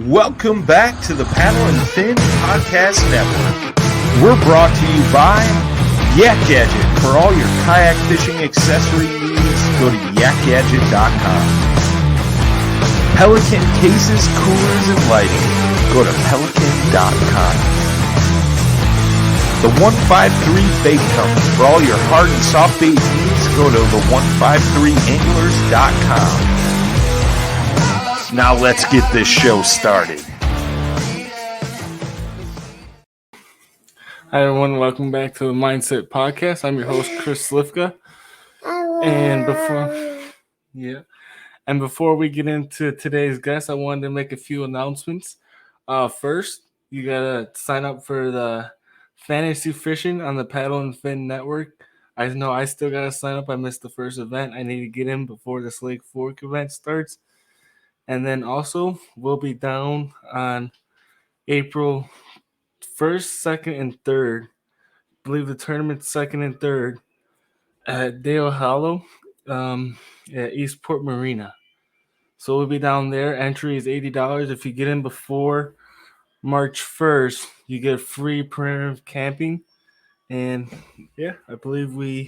Welcome back to the Paddle and Fin Podcast Network. We're brought to you by Yak Gadget. For all your kayak fishing accessory needs, go to yakgadget.com. Pelican cases, coolers, and lighting. Go to pelican.com. The 153 Bait Company. For all your hard and soft bait needs, go to the153anglers.com. Now let's get this show started. Hi everyone, welcome back to the Mindset Podcast. I'm your host, Chris Slifka. And before we get into today's guest, I wanted to make a few announcements. First, you gotta sign up for the fantasy fishing on the Paddle and Fin Network. I know I still gotta sign up. I missed the first event. I need to get in before this Lake Fork event starts. And then also, we'll be down on April 1st, 2nd, and 3rd. I believe the tournament's 2nd and 3rd at Dale Hollow at Eastport Marina. So we'll be down there. Entry is $80. If you get in before March 1st, you get free primitive camping. And yeah, I believe we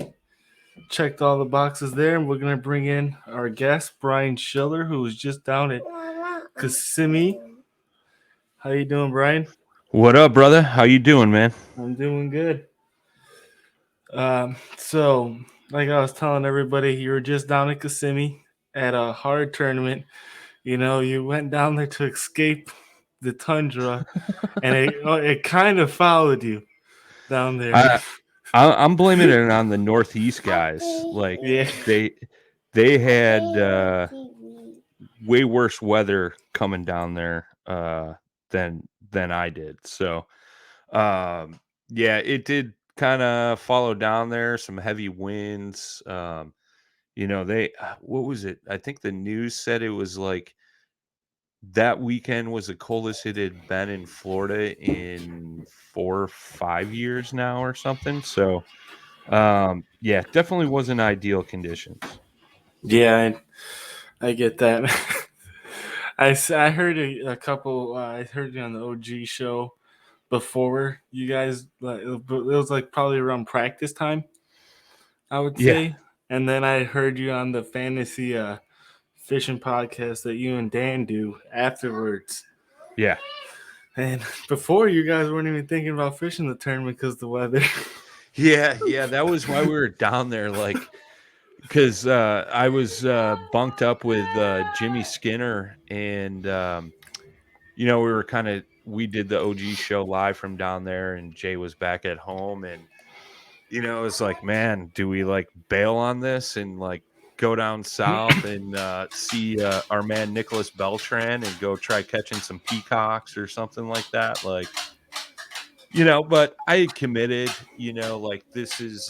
checked all the boxes there. And we're going to bring in our guest, Brian Schiller, who was just down at Kissimmee. How you doing, Brian? What up, brother? How you doing, man? I'm doing good. So, like I was telling everybody, you were just down at Kissimmee at a hard tournament. You know, you went down there to escape the tundra, and it kind of followed you down there. I'm blaming it on the Northeast guys. Like, Yeah. they had way worse weather coming down there than I did. So, yeah, it did kind of follow down there. Some heavy winds. You know, what was it? I think the news said it was like that weekend was the coldest it had been in Florida in 4 or 5 years now or something. So, yeah, definitely wasn't ideal conditions. Yeah, I get that. I heard a couple. I heard you on the OG show before you guys. It was like probably around practice time, I would say. And then I heard you on the fantasy fishing podcast that you and Dan do afterwards. Yeah. And before, you guys weren't even thinking about fishing the tournament because of the weather. Yeah, that was why we were down there, like, because I was bunked up with Jimmy Skinner, and you know, we did the OG show live from down there, and Jay was back at home, and you know, it was like, man, do we like bail on this and like go down south and see our man Nicholas Beltran and go try catching some peacocks or something like that, like. You know, but I had committed, you know, like this is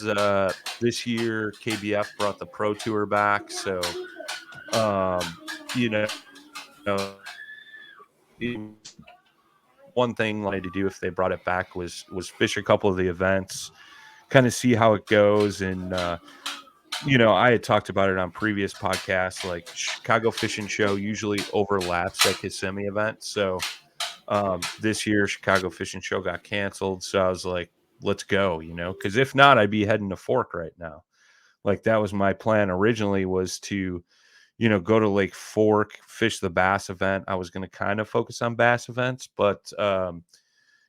this year KBF brought the Pro Tour back. So, you know, one thing I wanted to do if they brought it back was fish a couple of the events, kind of see how it goes. And, you know, I had talked about it on previous podcasts, like Chicago Fishing Show usually overlaps that Kissimmee event. So, this year Chicago Fishing Show got canceled, so I was like, let's go, you know, because if not, I'd be heading to Fork right now. Like, that was my plan originally, was to, you know, go to Lake Fork, fish the bass event. I was going to kind of focus on bass events, but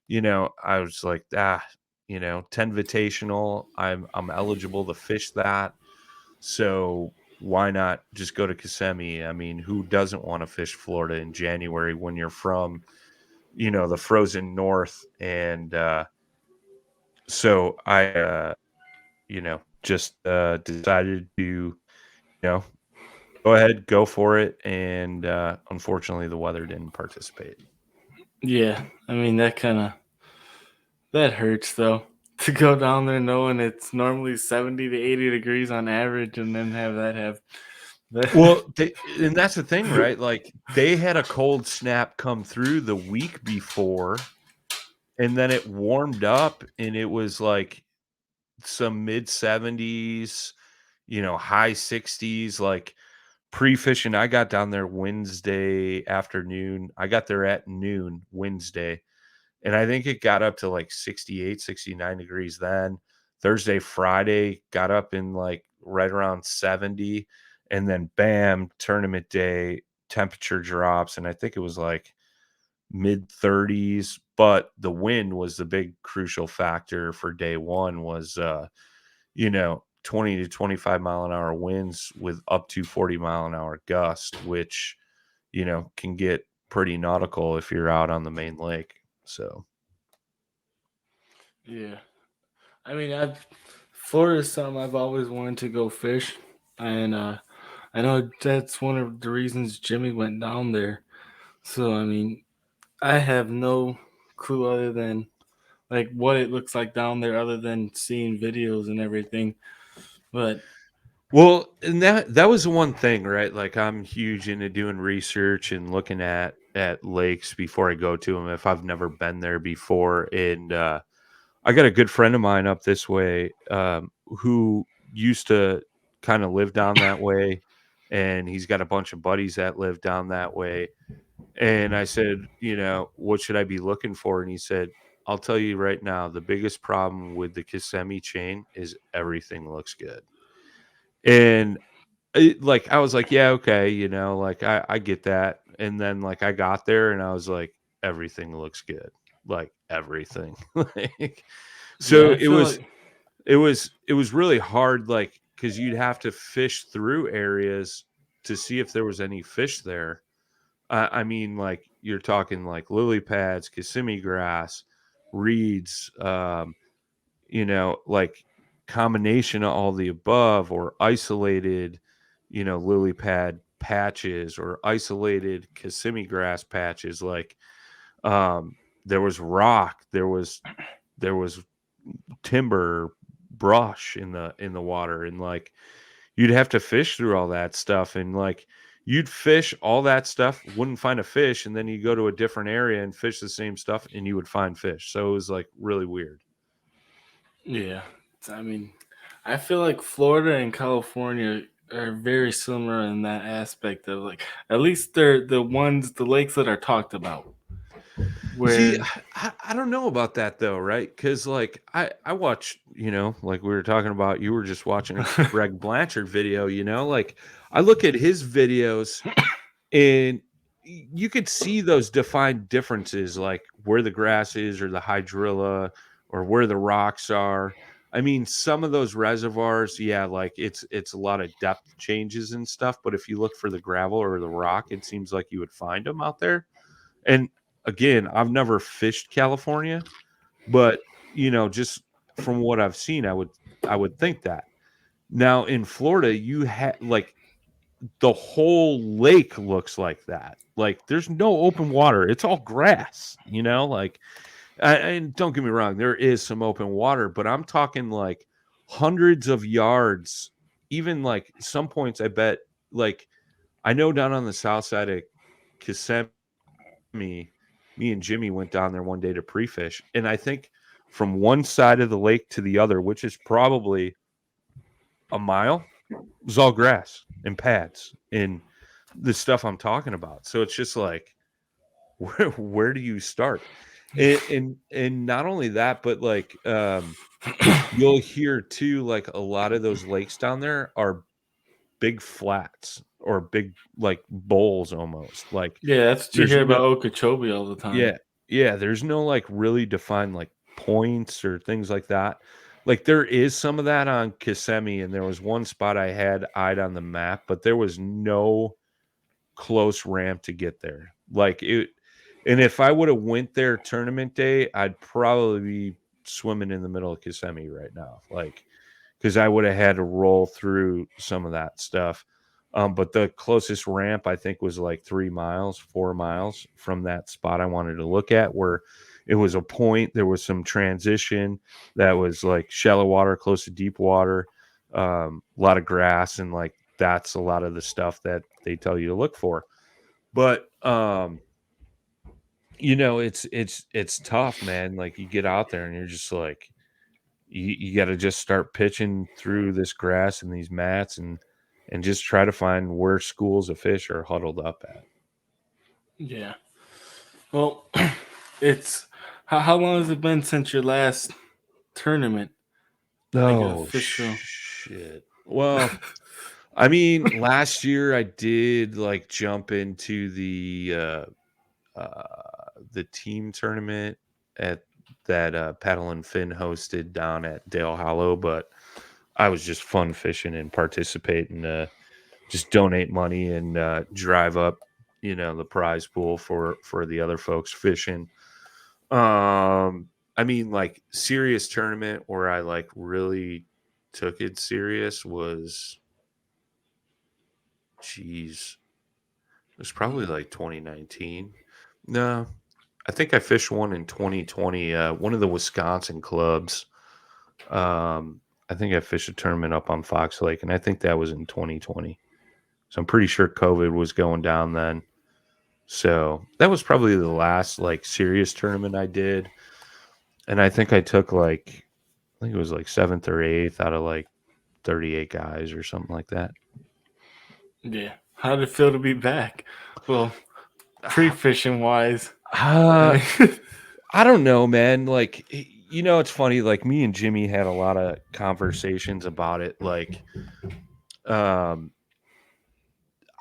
you know, I was like, you know, 10 Invitational, I'm eligible to fish that, so why not just go to Kissimmee? I mean, who doesn't want to fish Florida in January when you're from, you know, the frozen north? And so I you know, just decided to, you know, go ahead, go for it. And unfortunately the weather didn't participate. Yeah, I mean, that hurts though, to go down there knowing it's normally 70 to 80 degrees on average, and then have that. Well, and that's the thing, right? Like, they had a cold snap come through the week before, and then it warmed up, and it was like some mid 70s, you know, high 60s, like pre-fishing, I got down there Wednesday afternoon. I got there at noon Wednesday, and I think it got up to like 68, 69 degrees then. Thursday, Friday got up in like right around 70, and then bam, tournament day, temperature drops, and I think it was like mid 30s, but the wind was the big crucial factor for day one was 20 to 25 mile an hour winds with up to 40 mile an hour gust, which can get pretty nautical if you're out on the main lake. So Yeah. I mean, Florida is something I've always wanted to go fish, and I know that's one of the reasons Jimmy went down there. So I mean, I have no clue other than like what it looks like down there, other than seeing videos and everything. But well, and that was the one thing, right? Like I'm huge into doing research and looking at lakes before I go to them if I've never been there before. And I got a good friend of mine up this way who used to kind of live down that way, and he's got a bunch of buddies that live down that way. And I said, what should I be looking for? And he said, I'll tell you right now, the biggest problem with the Kissimmee chain is everything looks good. And like I was like, yeah, okay, like I get that. And then like I got there and I was like, everything looks good, like everything. Like yeah, so I feel like it was really hard, like because you'd have to fish through areas to see if there was any fish there. I mean, like you're talking like lily pads, Kissimmee grass, reeds, like combination of all the above or isolated, lily pad patches or isolated Kissimmee grass patches. Like there was rock, there was timber, brush in the water, and like you'd have to fish through all that stuff, and like you'd fish all that stuff, wouldn't find a fish, and then you go to a different area and fish the same stuff and you would find fish. So it was like really weird. yeah. I mean, I feel like Florida and California are very similar in that aspect of like at least they're the lakes that are talked about. See, Where I don't know about that though, right? Because like I watched, like we were talking about, you were just watching a Greg Blanchard video, like I look at his videos and you could see those defined differences, like where the grass is or the hydrilla or where the rocks are. I mean, some of those reservoirs, yeah, like it's a lot of depth changes and stuff, but if you look for the gravel or the rock, it seems like you would find them out there. And again, I've never fished California, but just from what I've seen, I would think that. Now in Florida, you have like the whole lake looks like that. Like there's no open water. It's all grass, like and don't get me wrong, there is some open water, but I'm talking like hundreds of yards. Even like some points I bet like I know down on the south side of Kissimmee, me and Jimmy went down there one day to pre-fish, and I think from one side of the lake to the other, which is probably a mile, was all grass and pads and the stuff I'm talking about. So it's just like, where do you start? And not only that, but like you'll hear too, like a lot of those lakes down there are big flats or big like bowls almost. Like yeah, that's what you there's hear no about Okeechobee all the time. yeah, yeah, there's no like really defined like points or things like that. Like there is some of that on Kissimmee, and there was one spot I had eyed on the map, but there was no close ramp to get there. Like it, and if I would have went there tournament day, I'd probably be swimming in the middle of Kissimmee right now. Like because I would have had to roll through some of that stuff. But the closest ramp I think was like 3 miles, 4 miles from that spot I wanted to look at, where it was a point. There was some transition that was like shallow water, close to deep water, a lot of grass, and like that's a lot of the stuff that they tell you to look for. But it's tough, man. Like you get out there and you're just like, you got to just start pitching through this grass and these mats, and just try to find where schools of fish are huddled up at. Yeah. Well, it's how long has it been since your last tournament? Like Oh official. shit. Well, I mean, last year I did like jump into the team tournament at that Paddle and Fin hosted down at Dale Hollow, but I was just fun fishing and participating to just donate money and drive up, the prize pool for the other folks fishing. I mean, like serious tournament where I like really took it serious was, geez, it was probably like 2019. No, I think I fished one in 2020. One of the Wisconsin clubs. I think I fished a tournament up on Fox Lake, and I think that was in 2020. So I'm pretty sure COVID was going down then. So that was probably the last like serious tournament I did. And I think I took like, I think it was like seventh or eighth out of like 38 guys or something like that. Yeah. How did it feel to be back? Well, pre-fishing wise, I Uh, mean, I don't know, man. Like, it's funny. Like, me and Jimmy had a lot of conversations about it. Like, um,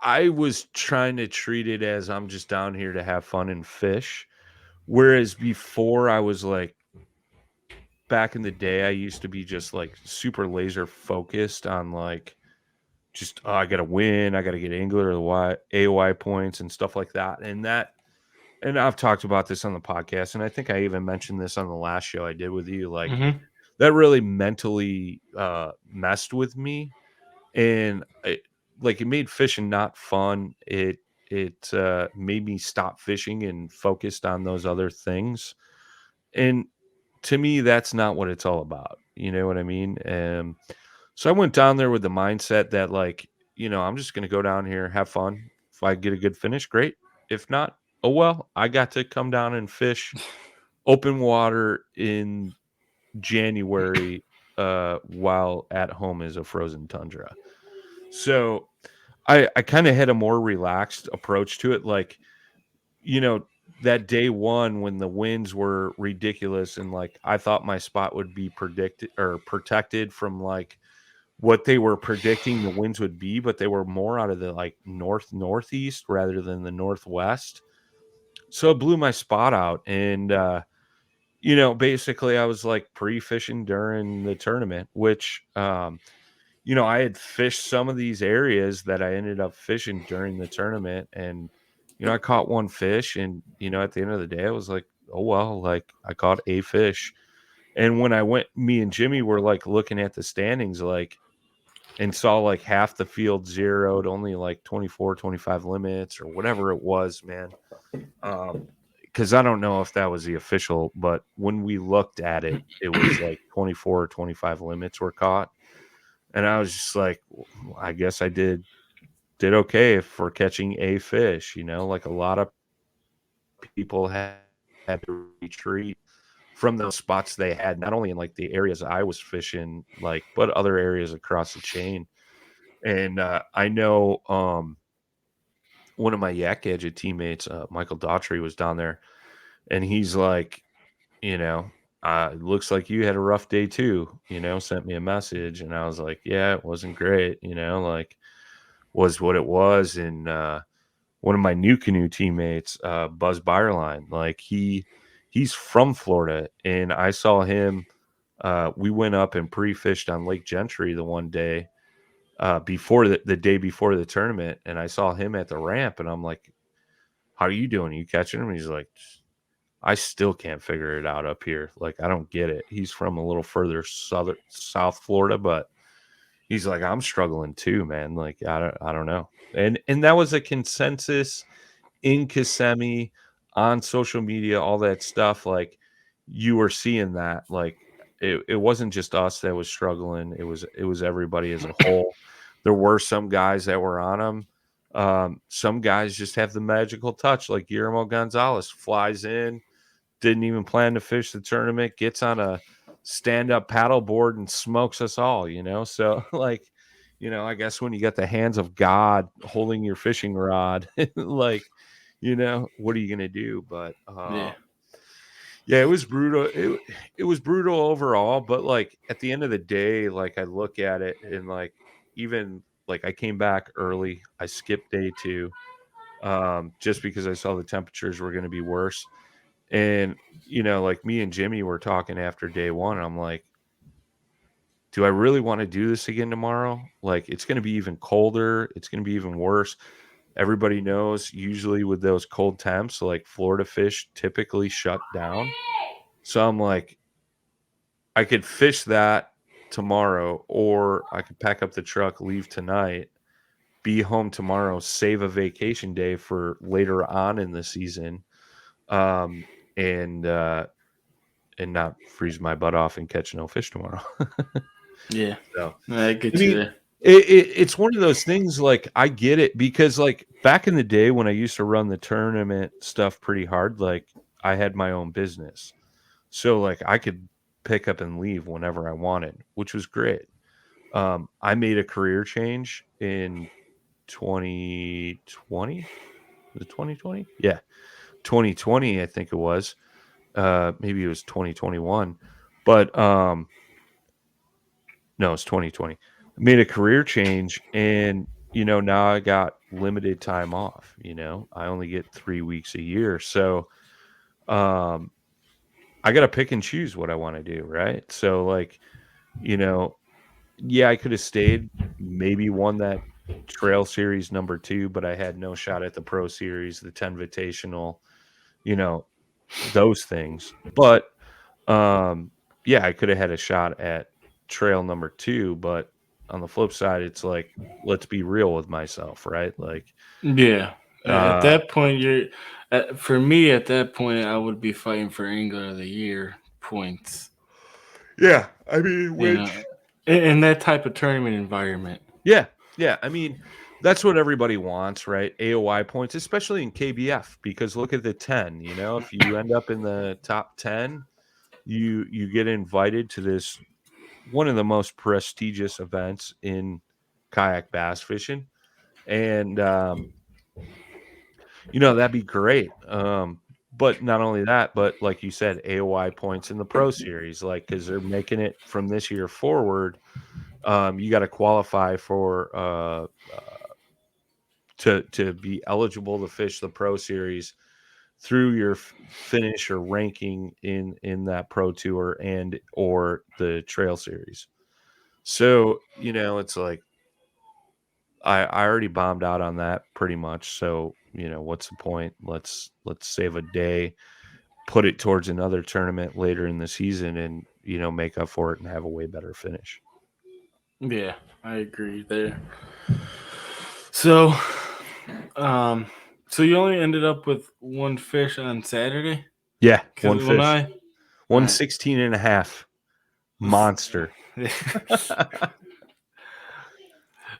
I was trying to treat it as I'm just down here to have fun and fish. Whereas before, I was like, back in the day, I used to be just like super laser focused on like, just, oh, I got to win. I got to get angler or AOI points and stuff like that. And I've talked about this on the podcast. And I think I even mentioned this on the last show I did with you. Like, mhm. that really mentally messed with me, and it made fishing not fun. It made me stop fishing and focused on those other things. And to me, that's not what it's all about. You know what I mean? So I went down there with the mindset that, like, I'm just going to go down here, have fun. If I get a good finish, great. If not, oh well. I got to come down and fish open water in January, while at home is a frozen tundra. So I kind of had a more relaxed approach to it. Like, you know, that day one when the winds were ridiculous and like I thought my spot would be predicted or protected from like what they were predicting the winds would be, but they were more out of the like northeast rather than the northwest. So it blew my spot out. And basically I was like pre-fishing during the tournament, which I had fished some of these areas that I ended up fishing during the tournament. And, I caught one fish and, at the end of the day, I was like, oh, well, like I caught a fish. And when I went, me and Jimmy were like looking at the standings, like, and saw like half the field zeroed, only like 24, 25 limits or whatever it was, man. Because I don't know if that was the official, but when we looked at it, it was like 24 or 25 limits were caught. And I was just like, well, I guess I did okay for catching a fish, like a lot of people had to retreat from those spots they had, not only in like the areas I was fishing, like, but other areas across the chain. And I know one of my Yak Gadget teammates, Michael Daughtry, was down there, and he's like, looks like you had a rough day too, sent me a message. And I was like, yeah, it wasn't great, like, was what it was. And one of my new canoe teammates, Buzz Byerline, like he's from Florida, and I saw him. We went up and pre-fished on Lake Gentry the one day before the day before the tournament, and I saw him at the ramp, and I'm like, "How are you doing? Are you catching him?" And he's like, "I still can't figure it out up here. Like, I don't get it." He's from a little further South Florida, but he's like, "I'm struggling too, man. Like, I don't know." And that was a consensus in Kissimmee, on social media, all that stuff. Like, you were seeing that. Like, it wasn't just us that was struggling. It was everybody as a whole. There were some guys that were on them. Some guys just have the magical touch, like Guillermo Gonzalez flies in, didn't even plan to fish the tournament, gets on a stand-up paddleboard and smokes us all. So like, I guess when you got the hands of God holding your fishing rod, like, what are you gonna do? But Yeah. yeah, it was brutal. It was brutal overall, but like at the end of the day, like I look at it and like even like I came back early. I skipped day two, just because I saw the temperatures were going to be worse. And like me and Jimmy were talking after day one. And I'm like, do I really want to do this again tomorrow? Like it's going to be even colder. It's going to be even worse. Everybody knows usually with those cold temps, like Florida fish typically shut down. So I'm like, I could fish that tomorrow, or I could pack up the truck, leave tonight, be home tomorrow, save a vacation day for later on in the season, um, and not freeze my butt off and catch no fish tomorrow. Yeah. So, I I get you mean, there. it's one of those things. Like I get it because like back in the day when I used to run the tournament stuff pretty hard, like I had my own business. So like I could pick up and leave whenever I wanted, which was great. I made a career change in 2020. Was it 2020? Yeah. 2020, I think it was. Maybe it was 2021. But no, it's 2020. I made a career change and now I got limited time off, I only get 3 weeks a year. So um I got to pick and choose what I want to do, right? So like, you know, yeah, I could have stayed, maybe won that trail series number 2, but I had no shot at the pro series, the 10 invitational, you know, those things. But yeah, I could have had a shot at trail number 2, but on the flip side, it's like, let's be real with myself, right? Like, Yeah. At uh, that point, for me, at that point, I would be fighting for Angler of the Year points, yeah, I mean, you know, which, in that type of tournament environment. yeah, yeah, I mean, that's what everybody wants, right? AOI points, especially in KBF, because look at the 10, if you end up in the top 10, you get invited to this one of the most prestigious events in kayak bass fishing. And that'd be great. But not only that, but like you said, AOI points in the pro series, like because they're making it from this year forward. You got to qualify for to be eligible to fish the pro series through your finish or ranking in that pro tour and or the trail series. So it's like I already bombed out on that pretty much. So what's the point? Let's save a day, put it towards another tournament later in the season, and make up for it and have a way better finish. Yeah, I agree there. So, um, so you only ended up with one fish on Saturday? Yeah, Because one fish, all one right. 16 and a half monster.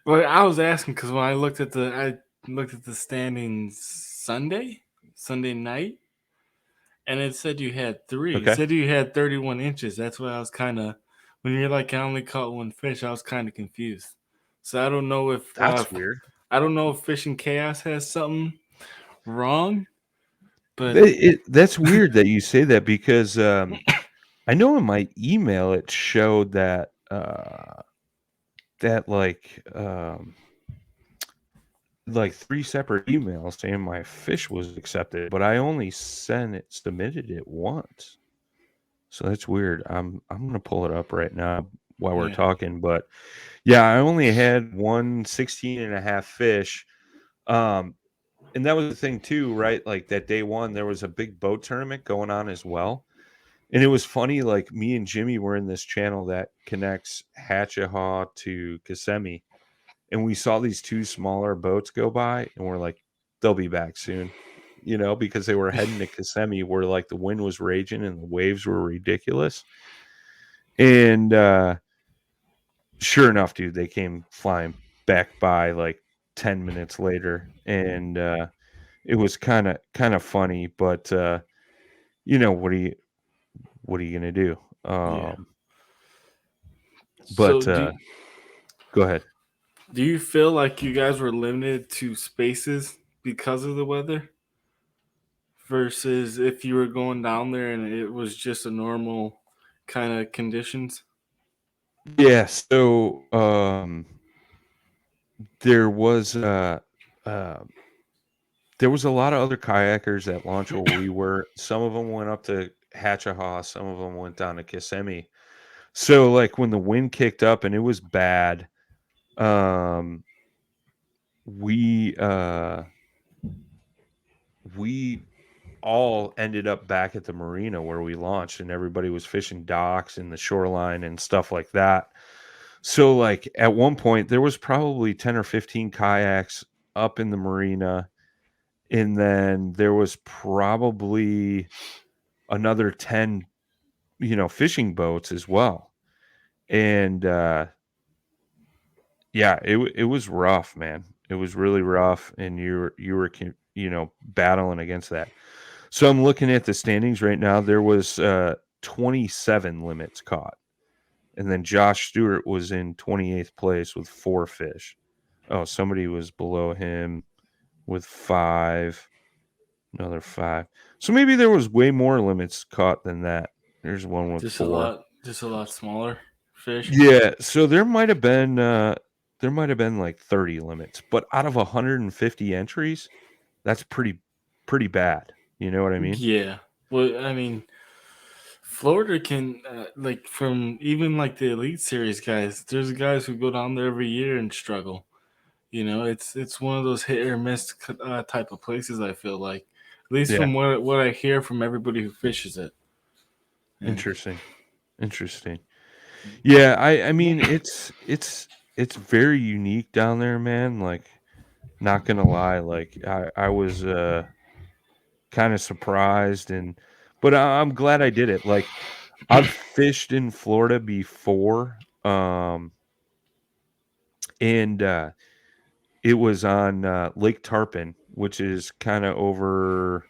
Well, I was asking because when I looked at the standings Sunday night, and it said you had three. It Okay, said you had 31 inches. That's why I was kind of, when you're like, I only caught one fish, I was kind of confused. So that's weird. I don't know if Fishing Chaos has something wrong, but That's weird that you say that because I know in my email it showed that that like 3 separate emails saying my fish was accepted, but I only submitted it once. So that's weird. I'm gonna pull it up right now while we're yeah, talking. But yeah, I only had one 16 and a half fish. Um, and that was the thing too, right? Like that day one, there was a big boat tournament going on as well. And it was funny, like me and Jimmy were in this channel that connects Hatchahaw to Kissimmee, and we saw these 2 smaller boats go by, and we're like, they'll be back soon, because they were heading to Kissimmee where like the wind was raging and the waves were ridiculous. And sure enough, dude, they came flying back by like 10 minutes later, and it was kind of funny, but what are you gonna do? yeah. But So do go ahead. Do you feel like you guys were limited to spaces because of the weather versus if you were going down there and it was just a normal kind of conditions? Yeah, so there was uh there was a lot of other kayakers at launch where we were. Some of them went up to Hatchahaw, some of them went down to Kissimmee. So like when the wind kicked up and it was bad, um we we all ended up back at the marina where we launched, and everybody was fishing docks and the shoreline and stuff like that. So like at one point there was probably 10 or 15 kayaks up in the marina, and then there was probably another 10, fishing boats as well. And yeah, it was rough, man. It was really rough, and you were battling against that. So I'm looking at the standings right now. There was 27 limits caught. And then Josh Stewart was in 28th place with 4 fish. Oh, somebody was below him with 5, another 5. So maybe there was way more limits caught than that. There's one with 4. Just a lot smaller fish. Yeah, so there might have been like 30 limits, but out of 150 entries, that's pretty bad. You know what I mean? Yeah. Well, I mean, Florida can like from even like the Elite Series guys. There's guys who go down there every year and struggle. You know, it's one of those hit or miss type of places. I feel like, at least Yeah. from what I hear from everybody who fishes it. And Interesting. Interesting. Yeah, I mean it's very unique down there, man. Like, not gonna lie, like I was kind of surprised, but I'm glad I did it. Like, I've fished in Florida before, and it was on Lake Tarpon, which is kind of over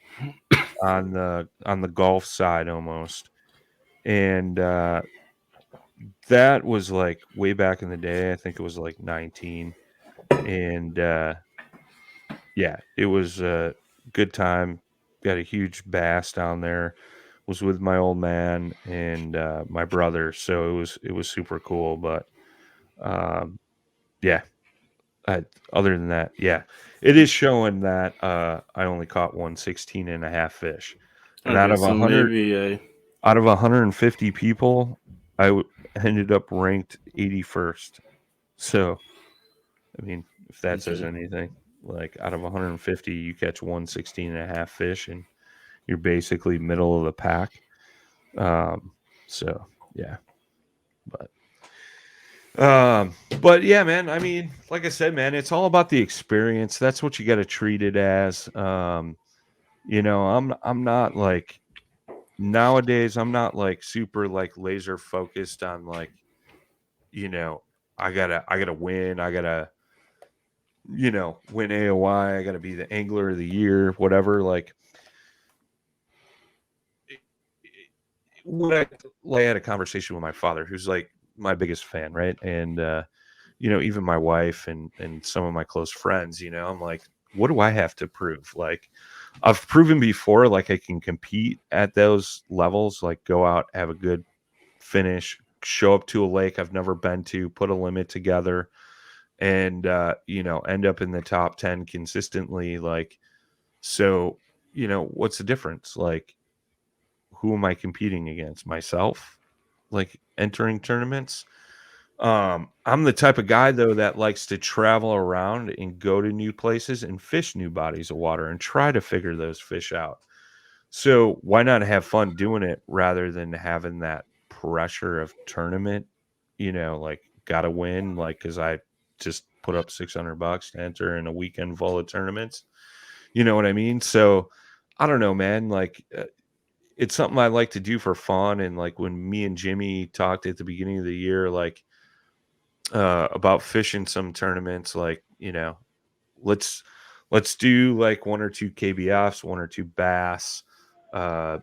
on the Gulf side almost. And that was like way back in the day. I think it was like 19. And yeah, it was a good time. Got a huge bass down there. Was with my old man and my brother, so it was super cool. But um, yeah, other than that, yeah, it is showing that I only caught 116 and a half fish, and okay, so maybe out of 150 people, ended up ranked 81st. So I mean, if that says okay. anything, like out of 150, you catch 116 and a half fish, and you're basically middle of the pack. So yeah, but but yeah, man. I mean, like I said, man, it's all about the experience. That's what you got to treat it as. I'm not like nowadays. I'm not like super like laser focused on like you know I gotta win. I gotta win AOI. I gotta be the angler of the year, whatever. When I had a conversation with my father, who's like my biggest fan, right? And even my wife and some of my close friends, I'm like, what do I have to prove? Like, I've proven before, like I can compete at those levels, like go out, have a good finish, show up to a lake I've never been to, put a limit together, and end up in the top 10 consistently. Like, so what's the difference? Like, who am I competing against? Myself? Like, entering tournaments? I'm the type of guy though that likes to travel around and go to new places and fish new bodies of water and try to figure those fish out. So why not have fun doing it rather than having that pressure of tournament, like gotta win, like because I just put up $600 to enter in a weekend full of tournaments. You know what I mean? So I don't know, man. Like, it's something I like to do for fun. And like when me and Jimmy talked at the beginning of the year, like about fishing some tournaments, like let's do like 1 or 2 KBFs, 1 or 2 bass,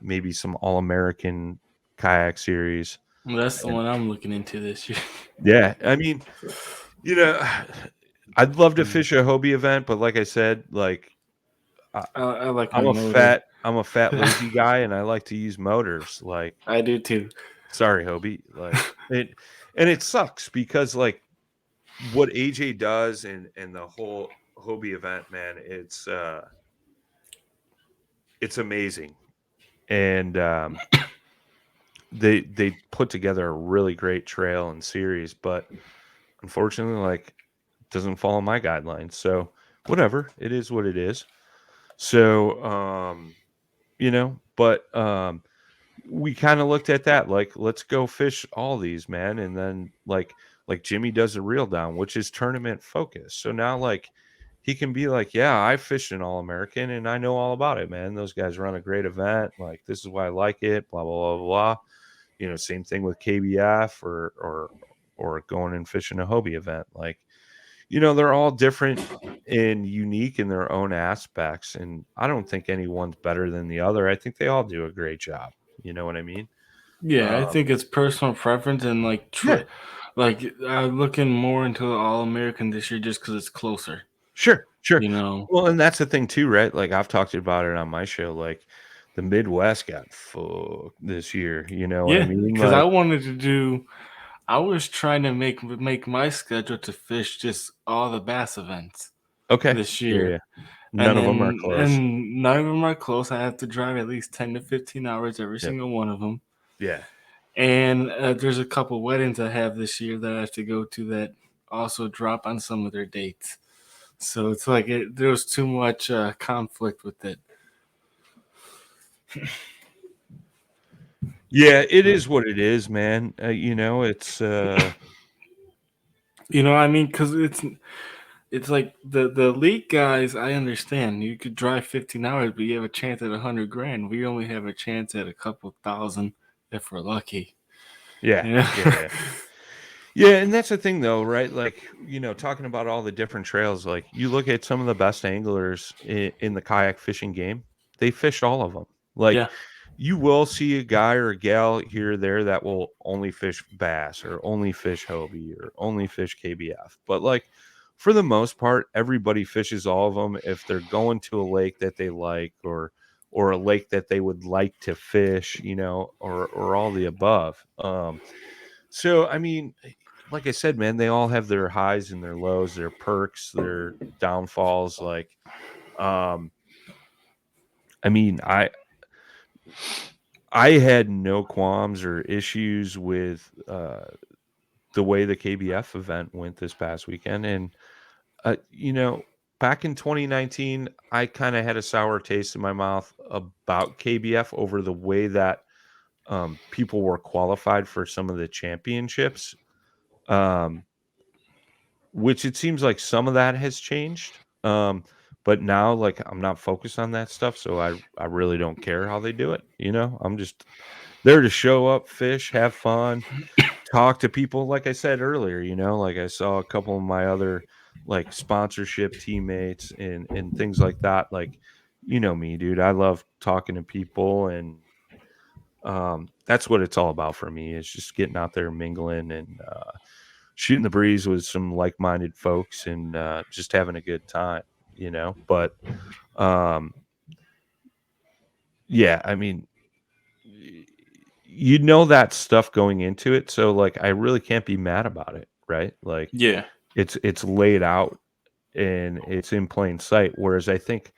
maybe some All-American kayak series. Well, that's the And one I'm looking into this year. yeah, I mean, you know I'd love to Mm. fish a Hobie event, but like I said, like I, I like my I'm a motor. fat lazy guy, and I like to use motors. Like, I do too. sorry, Hobie. Like it, and it sucks because like what AJ does and the whole Hobie event, man, it's amazing. And they put together a really great trail and series, but unfortunately, like it doesn't follow my guidelines. So whatever, it is what it is. So but we kind of looked at that like let's go fish all these, man, and then like Jimmy does a reel down, which is tournament focused. So now like he can be like, yeah, I fished an All American and I know all about it, man. Those guys run a great event. Like this is why I like it. Blah blah blah blah. Same thing with KBF or going and fishing a Hobie event. Like they're all different and unique in their own aspects, and I don't think anyone's better than the other. I think they all do a great job. You know what I mean? Yeah, I Um, think it's personal preference and like yeah, like I'm looking more into the All American this year just because it's closer. sure, sure. You know. Well, and that's the thing too, right? Like I've talked about it on my show. Like the Midwest got fucked this year. You know what I Yeah, mean? because I Like, wanted to do. I was trying to make my schedule to fish just all the bass events okay, this yeah, yeah. year, and None of them are close. none of them are close. I have to drive at least 10 to 15 hours every Yep. single one of them. Yeah. And there's a couple weddings I have this year that I have to go to that also drop on some of their dates. So it's like there was too much conflict with it. Yeah, it is what it is, man. It's You know what I mean? Because it's like the elite guys. I understand you could drive 15 hours, but you have a chance at 100 grand. We only have a chance at a couple thousand if we're lucky. yeah, You know? yeah. Yeah, and that's the thing though, right? Like, talking about all the different trails, like you look at some of the best anglers in the kayak fishing game, they fish all of them. Like Yeah, you will see a guy or a gal here or there that will only fish bass or only fish Hobie or only fish KBF. But like for the most part, everybody fishes all of them if they're going to a lake that they like or a lake that they would like to fish, or all the above. So I mean, like I said, man, they all have their highs and their lows, their perks, their downfalls. Like, um, I mean, I had no qualms or issues with the way the KBF event went this past weekend, and uh, you know, back in 2019, I kind of had a sour taste in my mouth about KBF over the way that people were qualified for some of the championships. Um, Which it seems like some of that has changed. But now like I'm not focused on that stuff, so I really don't care how they do it, I'm just there to show up, fish, have fun, talk to people like I said earlier, like I saw a couple of my other like sponsorship teammates and things like that. Like, me, dude. I love talking to people and that's what it's all about for me is just getting out there mingling and shooting the breeze with some like-minded folks and just having a good time, But um, yeah, I mean, that stuff going into it, so like I really can't be mad about it, right? Like yeah, it's laid out and it's in plain sight. Whereas I think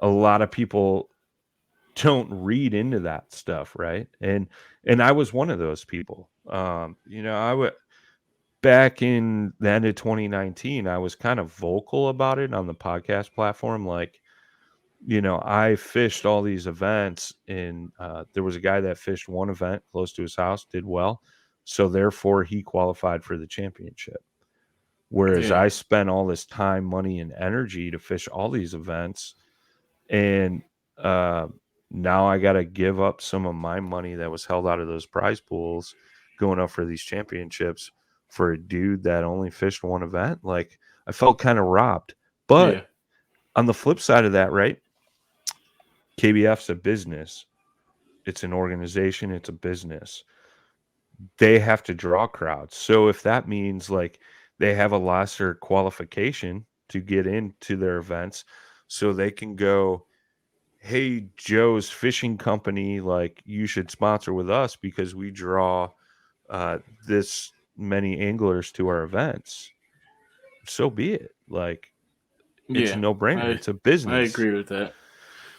a lot of people don't read into that stuff, right? And I was one of those people. I would back in the end of 2019, I was kind of vocal about it on the podcast platform. Like, I fished all these events, and there was a guy that fished one event close to his house, did well. So, therefore, he qualified for the championship. Whereas yeah, I spent all this time, money, and energy to fish all these events. And uh, now I got to give up some of my money that was held out of those prize pools going up for these championships for a dude that only fished one event. Like I felt kind of robbed. yeah, But on the flip side of that, right? KBF's a business. It's an organization. It's a business. They have to draw crowds. So if that means like they have a lesser qualification to get into their events, so they can go, hey, Joe's fishing company, like, you should sponsor with us because we draw this many anglers to our events. So be it. Like, it's a Yeah, no-brainer. I It's a I business. agree with that.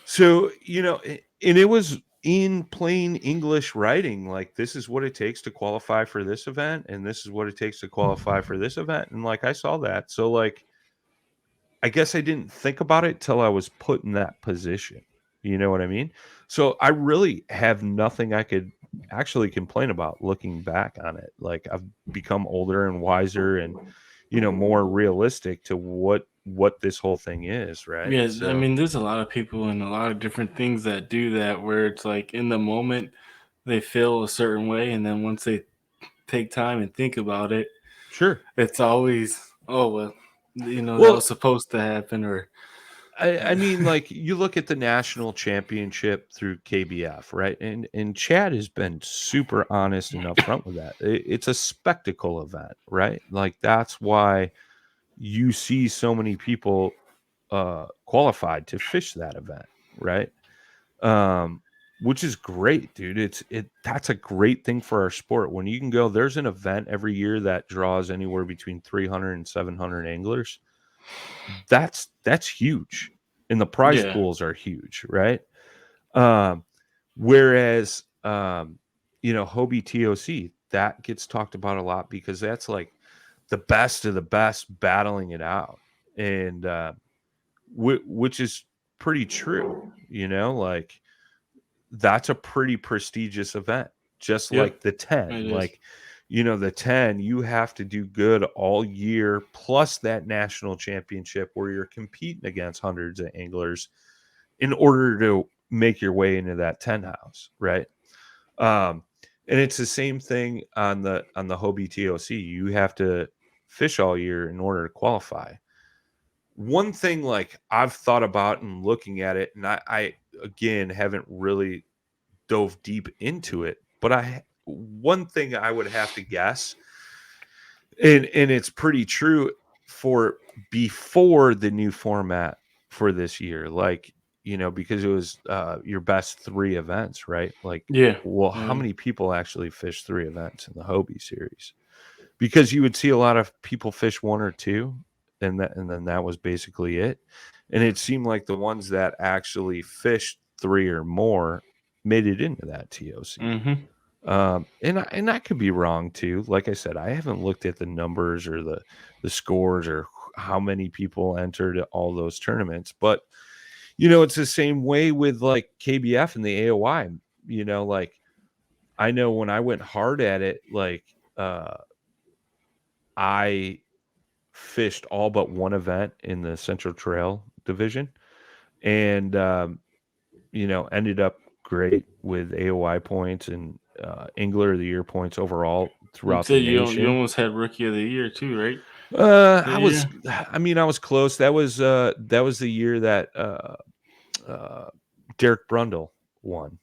So, and it was in plain English writing, like, this is what it takes to qualify for this event, and this is what it takes to qualify for this event. And like, I saw that. So like, I guess I didn't think about it till I was put in that position. You know what I mean? So I really have nothing I could actually complain about looking back on it. Like, I've become older and wiser and, more realistic to what this whole thing is, right? Yeah, I So mean, there's a lot of people and a lot of different things that do that where it's like in the moment they feel a certain way, and then once they take time and think about it, sure. it's always, oh well, that Well, was supposed to happen, or I mean, like, you look at the national championship through KBF, right? And Chad has been super honest and upfront with that. It's a spectacle event, right? Like, that's why you see so many people qualified to fish that event, right? Um, which is great, dude. That's a great thing for our sport. When you can go, there's an event every year that draws anywhere between 300 and 700 anglers. That's huge, and the prize yeah, pools are huge, right? Um, whereas Hobie TOC, that gets talked about a lot because that's like the best of the best battling it out, and which is pretty true. Like, that's a pretty prestigious event, just yep, like the 10. it is. Like, the 10, you have to do good all year, plus that national championship where you're competing against hundreds of anglers in order to make your way into that 10 house, right? Um, and it's the same thing on the Hobie TOC. You have to fish all year in order to qualify. One thing, like, I've thought about and looking at it, and I again haven't really dove deep into it, but one thing I would have to guess, and it's pretty true, for before the new format for this year, like, because it was your best 3 events, right? Like, Yeah, well, how yeah. many people actually fish 3 events in the Hobie series? Because you would see a lot of people fish 1 or 2, and then that was basically it. And it seemed like the ones that actually fished 3 or more made it into that TOC. Mm-hmm. And I could be wrong too. Like I said, I haven't looked at the numbers or the scores or how many people entered all those tournaments. But it's the same way with like KBF and the AOI. Like, I know when I went hard at it, like, I fished all but one event in the Central Trail division, and ended up great with AOI points and Angler of the Year points overall You throughout the said you nation. almost had Rookie of the Year too, right? I was, Yeah. I mean, I was close. That was the year that uh, Derek Brundle won,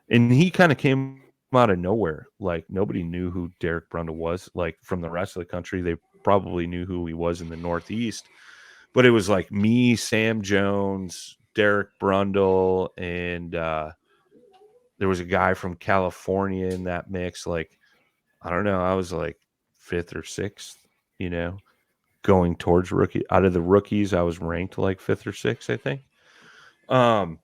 and he kind of came out of nowhere. Like, nobody knew who Derek Brundle was. Like, from the rest of the country, they probably knew who he was in the Northeast, but it was like me, Sam Jones, Derek Brundle, and there was a guy from California in that mix. Like, I don't know, I was like 5th or 6th, going towards rookie. Out of the rookies, I was ranked like 5th or 6th, I think. Um,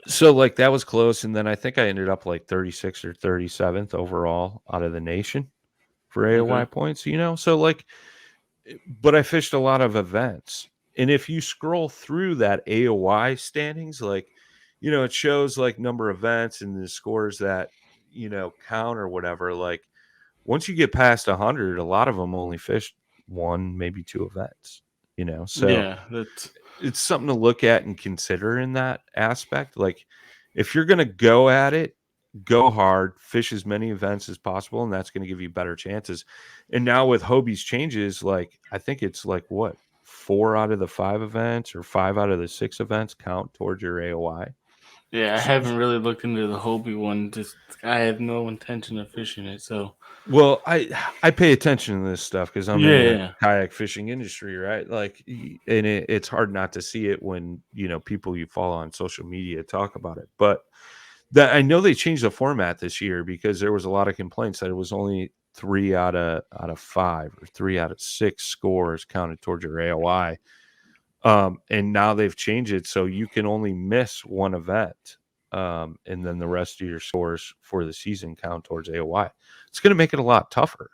so like, that was close, and then I think I ended up like 36th or 37th overall out of the nation for AOY Okay. points. So like, but I fished a lot of events. And if you scroll through that AOY standings, like, it shows like number of events and the scores that, count or whatever. Like, once you get past 100, a lot of them only fished 1, maybe 2 events, so Yeah, that's it's something to look at and consider in that aspect. Like, if you're going to go at it, go hard, fish as many events as possible, and that's going to give you better chances. And now with Hobie's changes, like, I think it's like, what, 4 out of the 5 events or 5 out of the 6 events count towards your AOI. Yeah, I haven't really looked into the Hobie one. Just I have no intention of fishing it. So Well, I pay attention to this stuff because I'm in the yeah, kayak fishing industry, right? Like, and it's hard not to see it when people you follow on social media talk about it. But that I know they changed the format this year because there was a lot of complaints that it was only 3 out of 5 or 3 out of 6 scores counted towards your AOI. And now they've changed it so you can only miss one event. And then the rest of your scores for the season count towards AOI. It's going to make it a lot tougher.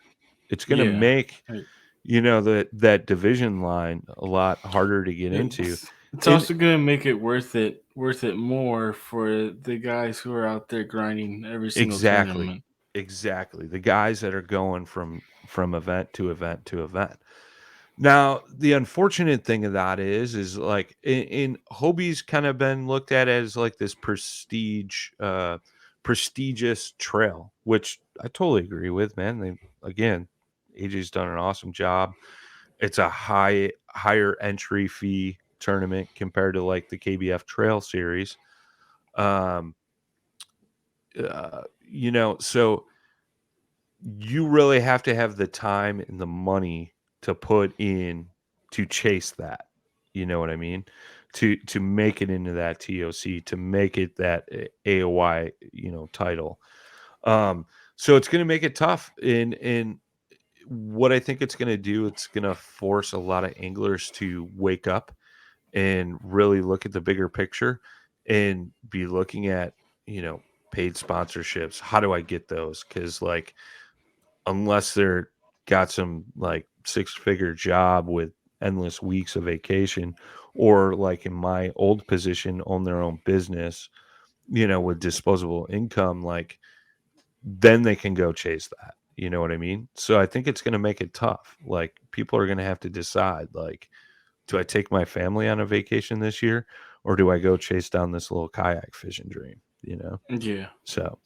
It's going to yeah. make that division line a lot harder to get into. It's And also gonna make it worth it more for the guys who are out there grinding every single exactly, tournament. exactly, the guys that are going from event to event to event. Now, the unfortunate thing of that is like in Hobie's kind of been looked at as like this prestigious trail, which I totally agree with, man. Again, AJ's done an awesome job. It's a higher entry fee tournament compared to like the KBF Trail Series. Um, so you really have to have the time and the money to put in to chase that. You know what I mean? To make it into that TOC, to make it that AOY, title. So it's going to make it tough. In what I think it's going to do, it's going to force a lot of anglers to wake up and really look at the bigger picture and be looking at, paid sponsorships. How do I get those? Because like unless they're got some like 6-figure job with endless weeks of vacation, or like in my old position own their own business, with disposable income, like then they can go chase that. You know what I mean? So I think it's going to make it tough. Like people are going to have to decide, like, do I take my family on a vacation this year, or do I go chase down this little kayak fishing dream? Yeah, So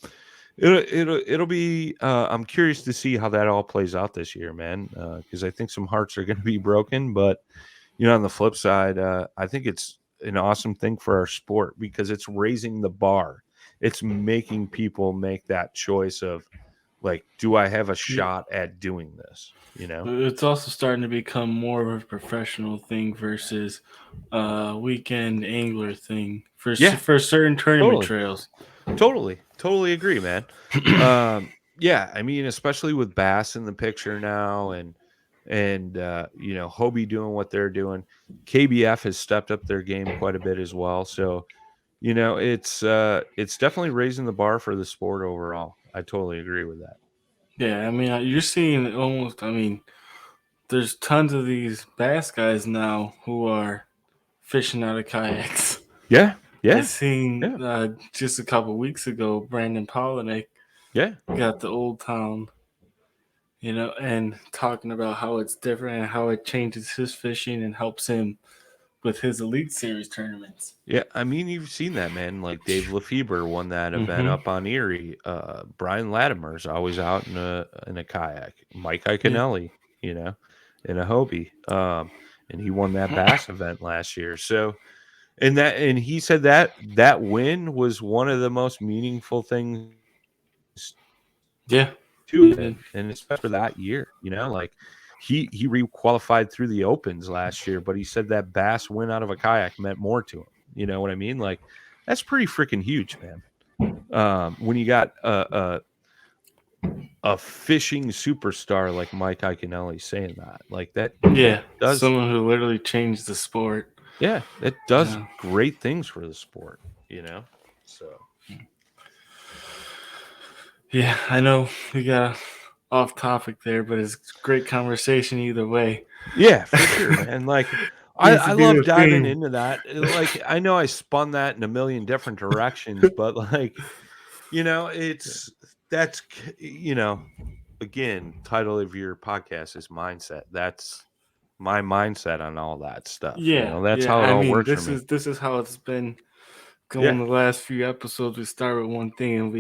it'll be. I'm curious to see how that all plays out this year, man. Because I think some hearts are going to be broken, but on the flip side, I think it's an awesome thing for our sport because it's raising the bar. It's making people make that choice of like, do I have a yeah. shot at doing this? It's also starting to become more of a professional thing versus a weekend angler thing Yeah, for certain tournament totally. trails. Totally agree, man. Yeah, I mean, especially with Bass in the picture now, and Hobie doing what they're doing. KBF has stepped up their game quite a bit as well. So, it's definitely raising the bar for the sport overall. I totally agree with that. Yeah, I mean, you're seeing almost. I mean, there's tons of these bass guys now who are fishing out of kayaks. Yeah, I yeah, seen yeah, just a couple weeks ago, Brandon Polinick yeah. got the Old Town, and talking about how it's different and how it changes his fishing and helps him with his Elite Series tournaments. Yeah, I mean, you've seen that, man. Like Dave Lefebvre won that event Mm-hmm. up on Erie. Brian Latimer's always out in a kayak. Mike Yeah. Iaconelli, in a Hobie. And he won that bass event last year. So, and he said that win was one of the most meaningful things Yeah. to him, and especially for that year. Like he re-qualified through the opens last year, but he said that bass win out of a kayak meant more to him. You know what I mean? Like that's pretty freaking huge, man. When you got a fishing superstar like Mike Iaconelli saying that, like that Yeah. does, Someone who literally changed the sport. yeah, that does Yeah. great things for the sport. So Yeah, I know we got off topic there, but it's great conversation either way. yeah, for sure, man. Like Seems I to be love the diving theme. into that. Like I know I spun that in a million different directions, but like it's again, title of your podcast is mindset. That's my mindset on all that stuff. Yeah, That's yeah. how it I all mean, works for this me. is this is how it's been going Yeah. the last few episodes. We start with one thing and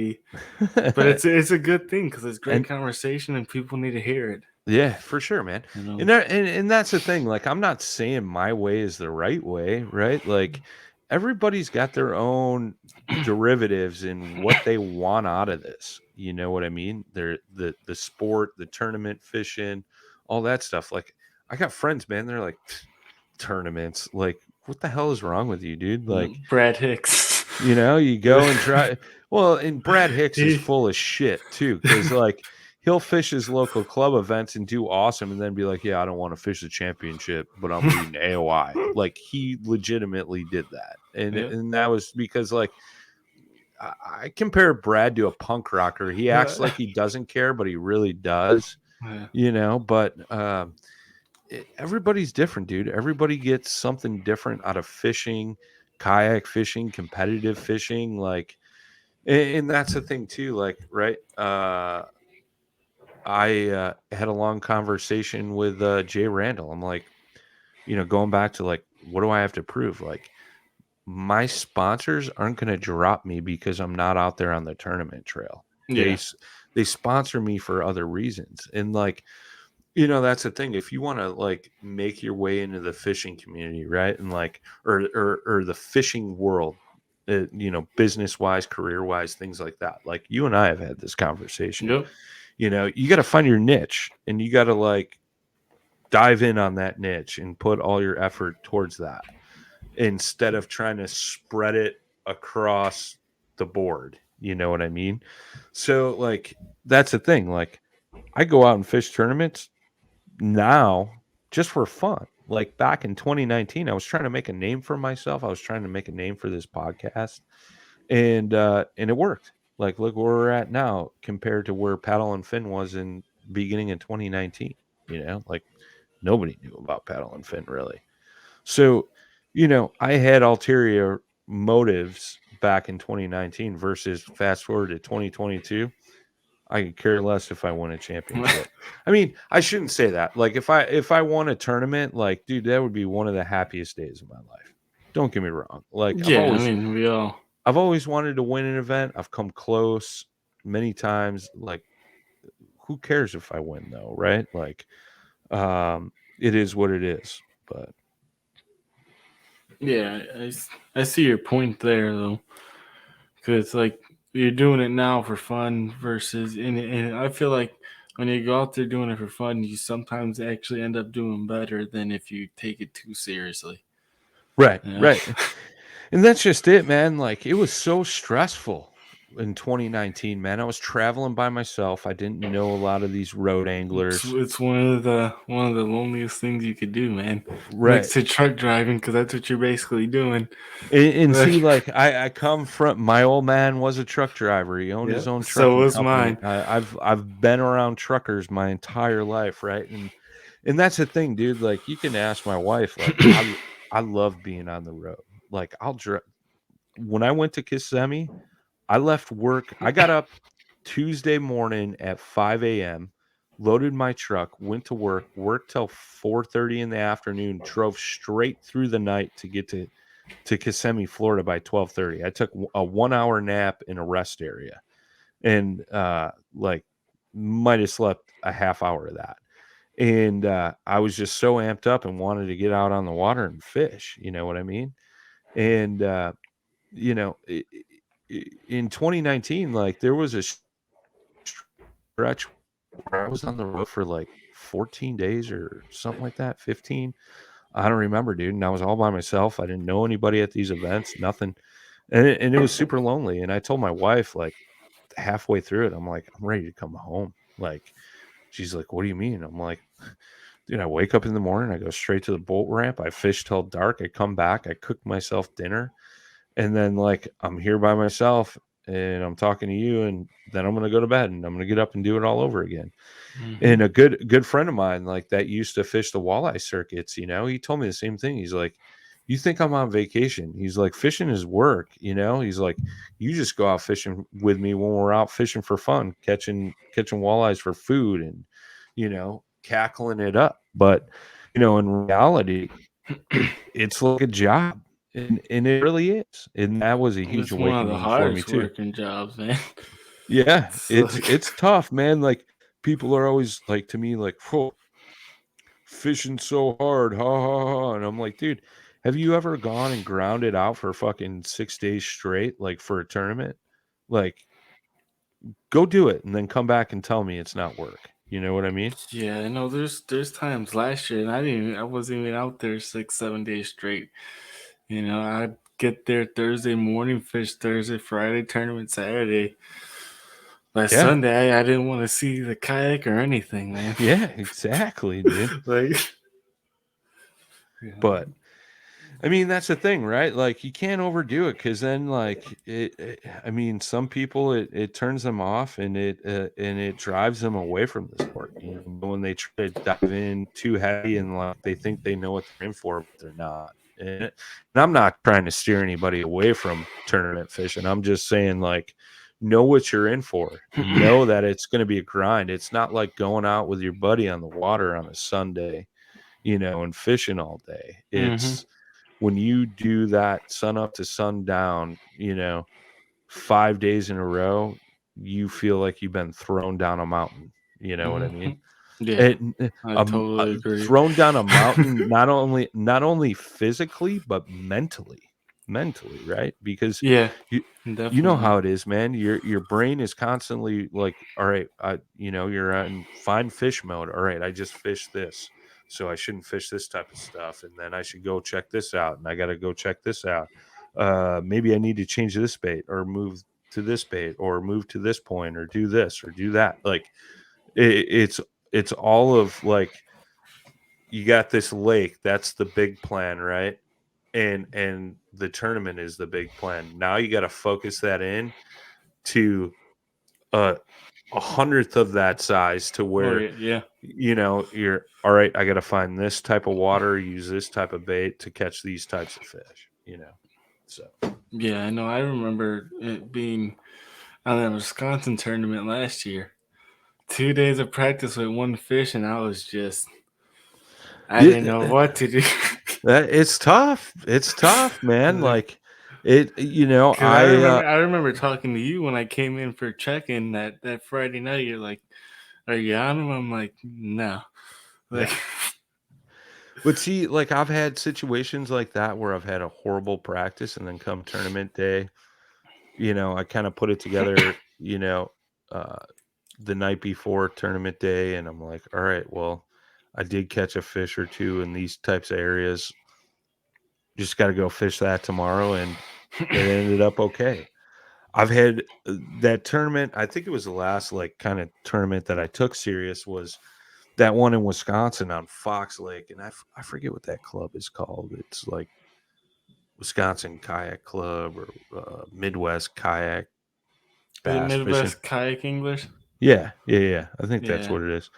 but it's a good thing because it's great And conversation and people need to hear it. yeah, for sure, man. You know. And that's the thing. Like, I'm not saying my way is the right way, right? Like, everybody's got their own derivatives in what they want out of this. You know what I mean? They're the sport, the tournament fishing, all that stuff. Like I got friends, man, they're like tournaments. Like, what the hell is wrong with you, dude? Like, Brad Hicks. you go and try. Well, and Brad Hicks is He- full of shit too, because like he'll fish his local club events and do awesome, and then be like, "Yeah, I don't want to fish the championship, but I'm leading AOI." Like he legitimately did that, and Yep. and that was because like I compare Brad to a punk rocker. He acts like he doesn't care, but he really does. But everybody's different, dude. Everybody gets something different out of fishing, kayak fishing, competitive fishing, like, and that's the thing too. Like, right? I had a long conversation with Jay Randall. I'm like, going back to like, what do I have to prove? Like, my sponsors aren't going to drop me because I'm not out there on the tournament trail. Yeah. They sponsor me for other reasons, and like, that's the thing. If you want to like make your way into the fishing community, right, and like, or the fishing world, business wise, career wise, things like that. Like you and I have had this conversation. Yep. You got to find your niche, and you got to like dive in on that niche and put all your effort towards that instead of trying to spread it across the board. You know what I mean? So like that's the thing. Like I go out and fish tournaments now just for fun. Like back in 2019, I was trying to make a name for myself. I was trying to make a name for this podcast, and it worked. Like look where we're at now compared to where Paddle and Fin was in beginning in 2019. Like nobody knew about Paddle and Fin really. So, I had ulterior motives back in 2019 versus fast forward to 2022. I could care less if I won a championship. I mean, I shouldn't say that. Like if I won a tournament, like dude, that would be one of the happiest days of my life. Don't get me wrong. Like Yeah, I mean, we all. I've always wanted to win an event. I've come close many times. Like who cares if I win though, right? Like it is what it is. But Yeah, I see your point there though, because like you're doing it now for fun versus, and I feel like when you go out there doing it for fun, you sometimes actually end up doing better than if you take it too seriously. right, Yeah. right. And that's just it, man. Like it was so stressful in 2019, man. I was traveling by myself. I didn't know a lot of these road anglers. It's one of the loneliest things you could do, man. Right. Next to truck driving, because that's what you're basically doing. And Like, see, like I come from my old man was a truck driver. He owned yeah, his own so trucking was company. mine. I've been around truckers my entire life, right? And that's the thing, dude. Like you can ask my wife. Like I love being on the road. Like I'll drive. When I went to Kissimmee, I left work. I got up Tuesday morning at 5 a.m., loaded my truck, went to work, worked till 4:30 in the afternoon, drove straight through the night to get to Kissimmee, Florida by 12:30. I took a 1 hour nap in a rest area, and like might have slept a half hour of that. And I was just so amped up and wanted to get out on the water and fish. You know what I mean? And you know, in 2019, like there was a stretch where I was on the road for like 14 days or something like that, 15. I don't remember, dude. And I was all by myself. I didn't know anybody at these events, nothing. And it was super lonely. And I told my wife, like halfway through it, I'm like, I'm ready to come home. Like, she's like, what do you mean? I'm like, dude, I wake up in the morning, I go straight to the boat ramp, I fish till dark, I come back, I cook myself dinner, and then like I'm here by myself and I'm talking to you, and then I'm gonna go to bed and I'm gonna get up and do it all over again. And a good friend of mine like that used to fish the walleye circuits, he told me the same thing. He's like, you think I'm on vacation? He's like, fishing is work, he's like, you just go out fishing with me when we're out fishing for fun, catching walleyes for food and cackling it up. But in reality, it's like a job. And it really is. And that was a huge It's one of the awakening for me hardest too. working jobs, man. Yeah, It's it's like, it's tough, man. Like people are always like to me, like, "Whoa, fishing so hard, ha ha ha," and I'm like, dude, Have you ever gone and grounded out for fucking 6 days straight, like for a tournament? Like, go do it and then come back and tell me it's not work. You know what I mean? Yeah, I know. There's times last year, and I wasn't even out there 6 7 days straight. I'd get there Thursday morning, fish Thursday, Friday, tournament Saturday. By Yeah. Sunday, I didn't want to see the kayak or anything, man. Yeah, exactly, dude. like, you know, But I mean, that's the thing, right? Like, you can't overdo it because then, like, I mean, some people it turns them off and it drives them away from the sport. You know, when they try to dive in too heavy and like they think they know what they're in for, but they're not. And I'm not trying to steer anybody away from tournament fishing. I'm just saying, like, know what you're in for. Know that it's going to be a grind. It's not like going out with your buddy on the water on a Sunday, and fishing all day. mm-hmm, It's when you do that sun up to sundown, 5 days in a row, you feel like you've been thrown down a mountain. You know what I mm-hmm. mean? Yeah, It, I totally agree. thrown down a mountain, not only physically but mentally, right? Because Yeah, you you know definitely. how it is, man. Your brain is constantly like, all right, you're in fine fish mode. All right, I just fished this, so I shouldn't fish this type of stuff, and then I should go check this out, and I got to go check this out. Maybe I need to change this bait or move to this bait or move to this point or do this or do that. Like it's it's all of like you got this lake, that's the big plan, right? And the tournament is the big plan. Now you got to focus that in to a 100th of that size to Oh where yeah, yeah, you're all right. I got to find this type of water, use this type of bait to catch these types of fish. So yeah. I know. I remember it being on that Wisconsin tournament last year. 2 days of practice with one fish, and I didn't know yeah, what to do. it's tough. It's tough, man. Like, Like it, cause I remember talking to you when I came in for check-in that Friday night. You're like, "Are you on him?" I'm like, "No." Like, yeah. But see, like I've had situations like that where I've had a horrible practice and then come tournament day, I kind of put it together, uh, the night before tournament day, and I'm like, all right, well, I did catch a fish or two in these types of areas. Just got to go fish that tomorrow, and it ended up okay. I've had that tournament. I think it was the last like kind of tournament that I took serious was that one in Wisconsin on Fox Lake, and I forget what that club is called. It's like Wisconsin Kayak Club or Midwest Kayak is it Bass Fishing. Midwest Kayak English? Yeah, yeah, yeah. I think that's Yeah, what it is.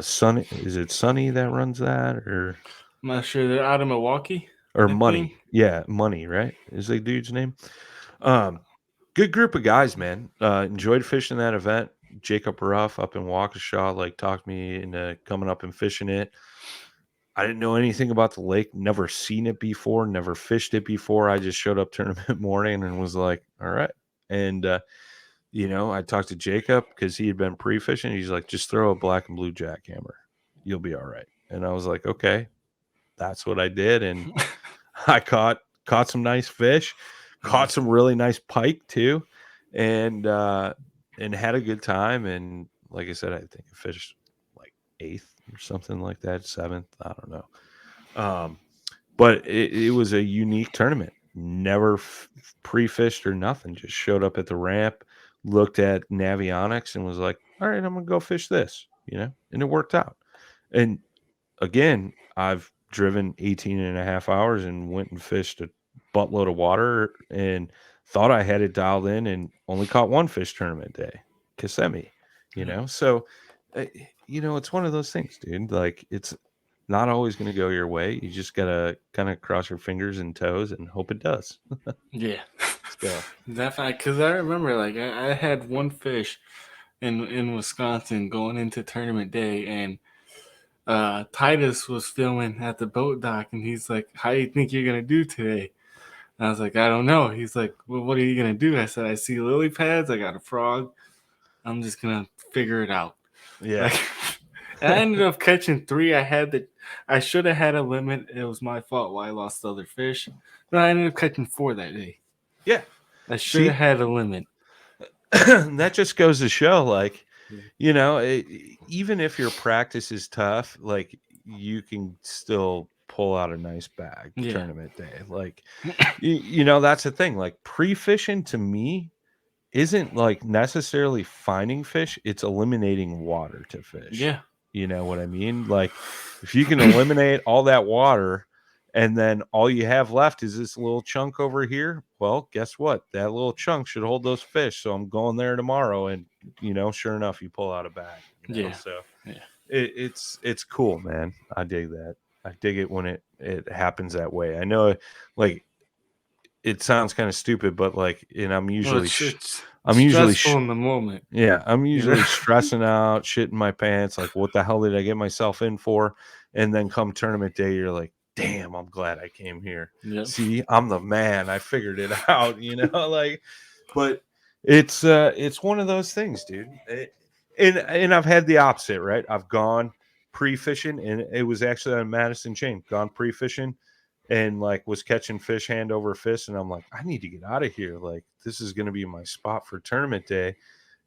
Sunny, is it Sunny that runs that I'm not sure. They're out of Milwaukee, or I think. Money? Yeah, Money, right? Is the dude's name? Um, Good group of guys, man. Enjoyed fishing that event. Jacob Ruff up in Waukesha like talked me into coming up and fishing it. I didn't know anything about the lake, never seen it before, never fished it before. I just showed up tournament morning and was like, all right. And I talked to Jacob because he had been pre-fishing. He's like, just throw a black and blue jackhammer. You'll be all right. And I was like, okay, that's what I did. And I caught some nice fish, caught some really nice pike too, and had a good time. And like I said, I think I fished like eighth or something like that, seventh. I don't know. But it was a unique tournament. Never pre-fished or nothing. Just showed up at the ramp, looked at Navionics, and was like, "All right, I'm gonna go fish this," and it worked out. And again, I've driven 18 and a half hours and went and fished a buttload of water and thought I had it dialed in and only caught one fish tournament day, Kissimmee. So, it's one of those things, dude. Like, it's not always going to go your way. You just got to kind of cross your fingers and toes and hope it does. Yeah, So, definitely. Because I remember, like, I had one fish in Wisconsin going into tournament day, and Titus was filming at the boat dock, and he's like, "How do you think you're gonna do today?" And I was like, "I don't know." He's like, "Well, what are you gonna do?" I said, "I see lily pads. I got a frog. I'm just gonna figure it out." yeah. Like, and I ended up catching three. I should have had a limit. It was my fault why I lost the other fish. But I ended up catching 4 that day. Yeah. I should have See, had a limit. that just goes to show, like, Yeah. even if your practice is tough, like you can still pull out a nice bag Yeah. tournament day. Like, that's the thing. Like pre-fishing to me isn't like necessarily finding fish, it's eliminating water to fish. Yeah. You know what I mean? Like if you can eliminate all that water and then all you have left is this little chunk over here, well, guess what? That little chunk should hold those fish. So I'm going there tomorrow and sure enough you pull out a bag, Yeah. So Yeah. it's cool, man. I dig that. I dig it when it happens that way. I know, like, it sounds kind of stupid, but like, and I'm Well, usually it's I'm usually stressful in the moment. yeah, I'm You know? usually stressing out, shitting my pants, like, what the hell did I get myself in for? And then come tournament day, you're like, damn, I'm glad I came here. Yep. See, I'm the man. I figured it out, like, but it's one of those things, dude. And I've had the opposite, right? I've gone pre-fishing, and it was actually on Madison Chain, gone pre-fishing and like was catching fish hand over fist, and I'm like, I need to get out of here. Like, this is gonna be my spot for tournament day.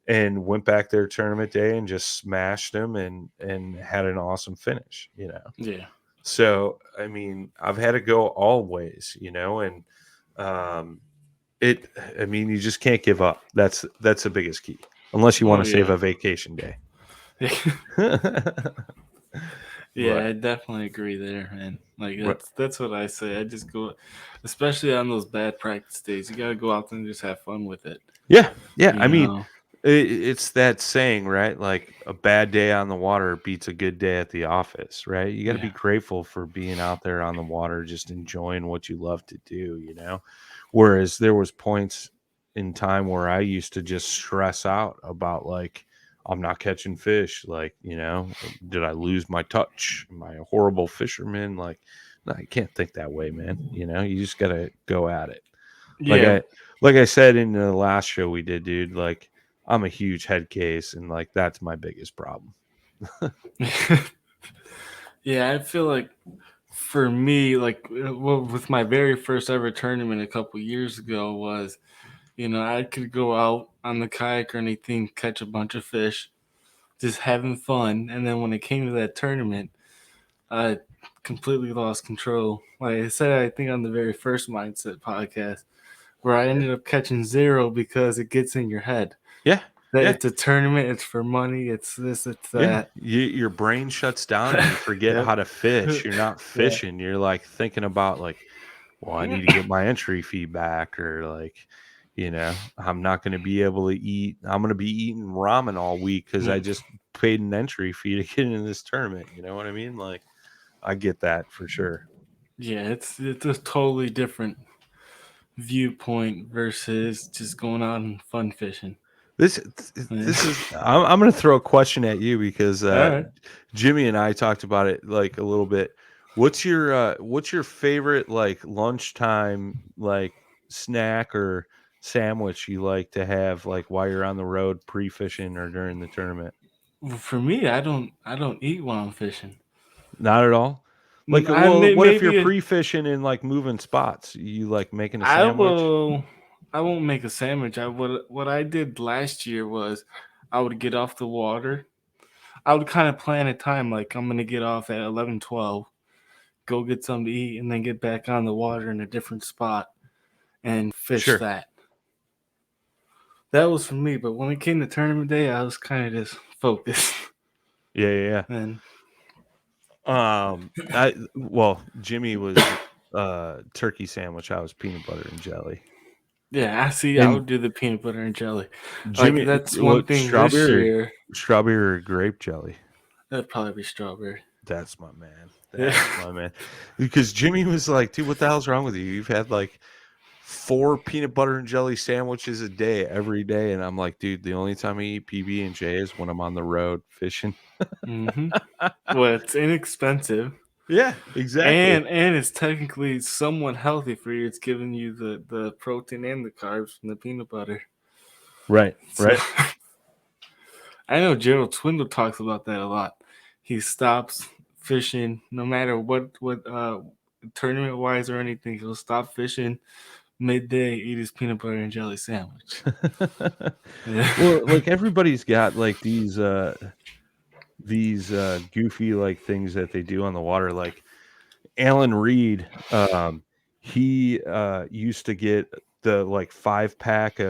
And went back there tournament day and just smashed them and had an awesome finish, Yeah. So I mean, I've had to go all ways, and um you just can't give up. That's the biggest key, unless you want Oh to save yeah. a vacation day. Yeah, But I definitely agree there, man. Like right. that's what I say. I just go, especially on those bad practice days. You gotta go out there and just have fun with it. Yeah, I You mean, know. it's that saying, right? Like a bad day on the water beats a good day at the office, right? You got to Yeah. be grateful for being out there on the water, just enjoying what you love to do. Whereas there was points in time where I used to just stress out about, like, I'm not catching fish. Like, did I lose my touch? Am I a horrible fisherman? Like, no, you can't think that way, man. You just got to go at it. Like Yeah. I said in the last show we did, dude, like, I'm a huge head case, and like that's my biggest problem. Yeah, I feel like for me, like with my very first ever tournament a couple years ago was, I could go out on the kayak or anything, catch a bunch of fish, just having fun. And then when it came to that tournament, I completely lost control. Like I said, I think on the very first Mindset podcast, where I ended up catching 0 because it gets in your head Yeah, that yeah, it's a tournament, it's for money, it's this, it's yeah. that. Your brain shuts down and you forget Yep. how to fish. You're not Yeah. fishing. You're like thinking about, like, well, I need to get my entry fee back, or like, I'm not going to be able to eat. I'm going to be eating ramen all week because I just paid an entry fee to get into this tournament. You know what I mean? Like, I get that for sure. Yeah, it's a totally different viewpoint versus just going out and fun fishing. This Yeah. this is I'm going to throw a question at you because All right. Jimmy and I talked about it like a little bit. What's your favorite, like, lunchtime, like, snack or sandwich you like to have, like, while you're on the road pre-fishing or during the tournament? Well, for me, I don't eat while I'm fishing. Not at all. Like, I well, what if you're maybe pre-fishing and like moving spots? You like making a I sandwich? will. I won't make a sandwich. What I did last year was I would get off the water. I would kind of plan a time like I'm gonna get off at 11:12, go get something to eat, and then get back on the water in a different spot and fish Sure. that. That was for me. But when it came to tournament day, I was kind of just focused. Yeah. And Jimmy was turkey sandwich. I was peanut butter and jelly. yeah, I see. I And would do the peanut butter and jelly. Like Jimmy, that's one what, thing this year. strawberry or grape jelly? That'd probably be strawberry. That's my man. Yeah. That's my man. Because Jimmy was like, dude, what the hell's wrong with you? You've had like 4 peanut butter and jelly sandwiches a day every day. And I'm like, dude, the only time I eat PB and J is when I'm on the road fishing. Mm-hmm. Well, it's inexpensive. Yeah, exactly. And it's technically somewhat healthy for you. It's giving you the protein and the carbs from the peanut butter. Right. So I know Gerald Twindle talks about that a lot. He stops fishing, no matter what tournament wise or anything. He'll stop fishing midday, eat his peanut butter and jelly sandwich. Yeah. Well, like everybody's got like these goofy like things that they do on the water. Like Alan Reed, he used to get the like 5-pack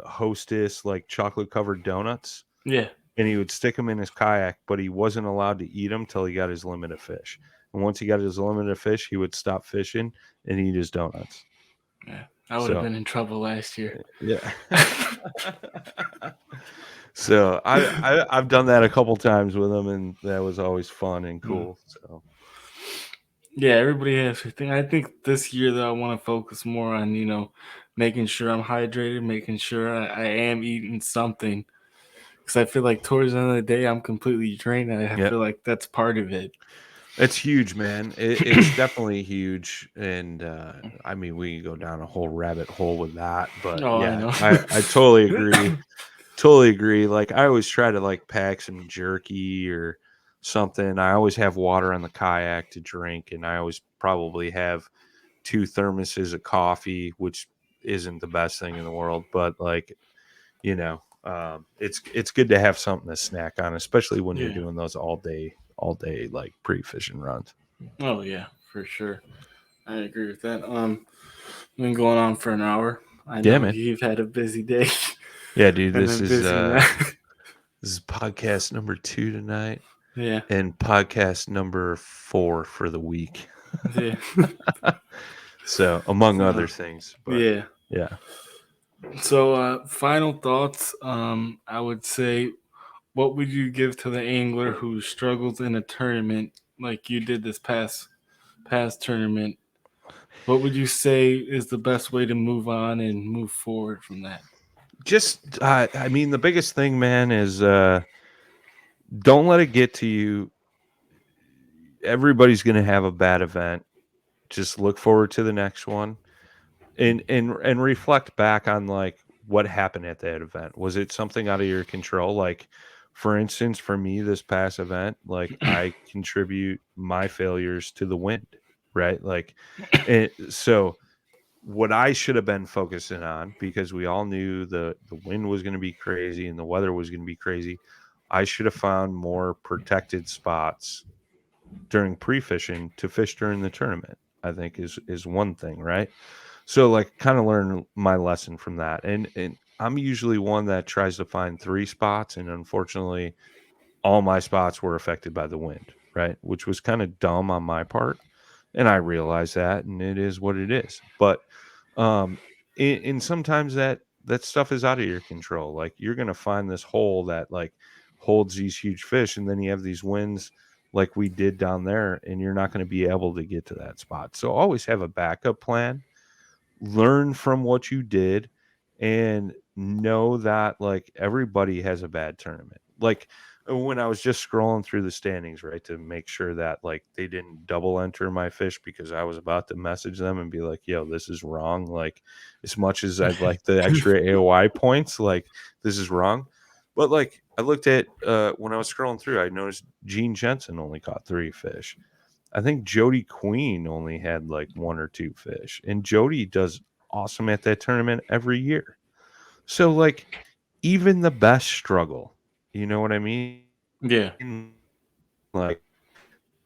Hostess like chocolate covered donuts, Yeah. and he would stick them in his kayak, but he wasn't allowed to eat them till he got his limit of fish. And once he got his limit of fish, he would stop fishing and eat his donuts. Yeah. I would have So been in trouble last year. yeah. So I've done that a couple times with him, and that was always fun and cool. So Yeah, everybody has their thing. I think this year though, I want to focus more on making sure I'm hydrated, making sure I am eating something, because I feel like towards the end of the day, I'm completely drained, and I yeah, feel like that's part of it. it's huge, man. It's definitely huge, and I mean we can go down a whole rabbit hole with that, but Oh, I yeah, know. I totally agree. Totally agree. Like I always try to like pack some jerky or something. I always have water on the kayak to drink, and I always probably have 2 thermoses of coffee, which isn't the best thing in the world, but like, it's good to have something to snack on, especially when you're Yeah. doing those all day like pre-fishing runs. Oh yeah, for sure. I agree with that. Been going on for an hour. I Yeah, know man. you've had a busy day Yeah, dude, and this a is busy night. this is podcast number 2 tonight Yeah. and podcast number 4 for the week. Yeah. So, among other So, things, but yeah. yeah. So, final thoughts. I would say, what would you give to the angler who struggles in a tournament like you did this past tournament? What would you say is the best way to move on and move forward from that? Just I mean the biggest thing, man, is don't let it get to you. Everybody's going to have a bad event. Just look forward to the next one, and reflect back on like what happened at that event. Was it something out of your control? Like, for instance, for me, this past event, like I contribute my failures to the wind, right? Like, so what I should have been focusing on, because we all knew the wind was going to be crazy and the weather was going to be crazy, I should have found more protected spots during pre-fishing to fish during the tournament. I think is one thing, right? So like kind of learn my lesson from that. And I'm usually one that tries to find 3 spots, and unfortunately all my spots were affected by the wind, right? Which was kind of dumb on my part. And I realize that, and it is what it is. But and sometimes that stuff is out of your control. Like you're gonna find this hole that like holds these huge fish, and then you have these winds like we did down there, and you're not going to be able to get to that spot. So always have a backup plan, learn from what you did, and know that like everybody has a bad tournament. Like when I was just scrolling through the standings, right, to make sure that like they didn't double enter my fish, because I was about to message them and be like, yo, this is wrong. Like as much as I'd like the extra AOI points, like this is wrong. But like I looked at when I was scrolling through, I noticed Gene Jensen only caught 3 fish. I think Jody Queen only had like 1 or 2 fish, and Jody does awesome at that tournament every year. So like even the best struggle, you know what I mean? Yeah. Like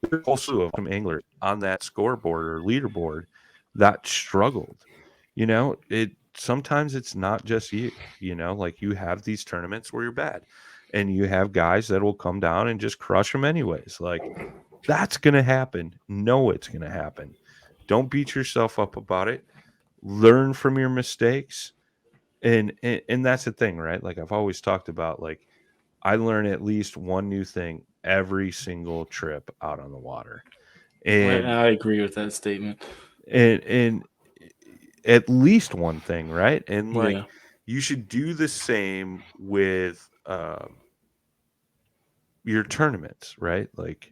there's also some anglers on that scoreboard or leaderboard that struggled. It sometimes it's not just you, like you have these tournaments where you're bad, and you have guys that will come down and just crush them anyways. Like that's going to happen. Know it's going to happen. Don't beat yourself up about it. Learn from your mistakes. And that's the thing, right? Like I've always talked about, like I learn at least one new thing every single trip out on the water. And I agree with that statement. and at least one thing, right? And Yeah. like you should do the same with your tournaments, right? Like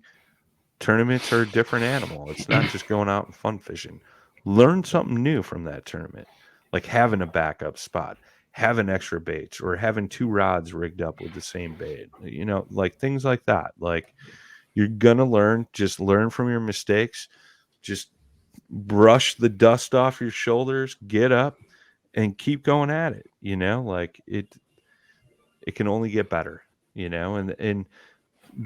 tournaments are a different animal. It's not just going out and fun fishing. Learn something new from that tournament, like having a backup spot, having extra baits, or having 2 rods rigged up with the same bait. Like things like that. Like You're going to learn. Just learn from your mistakes. Just brush the dust off your shoulders, get up, and keep going at it. Like it can only get better, and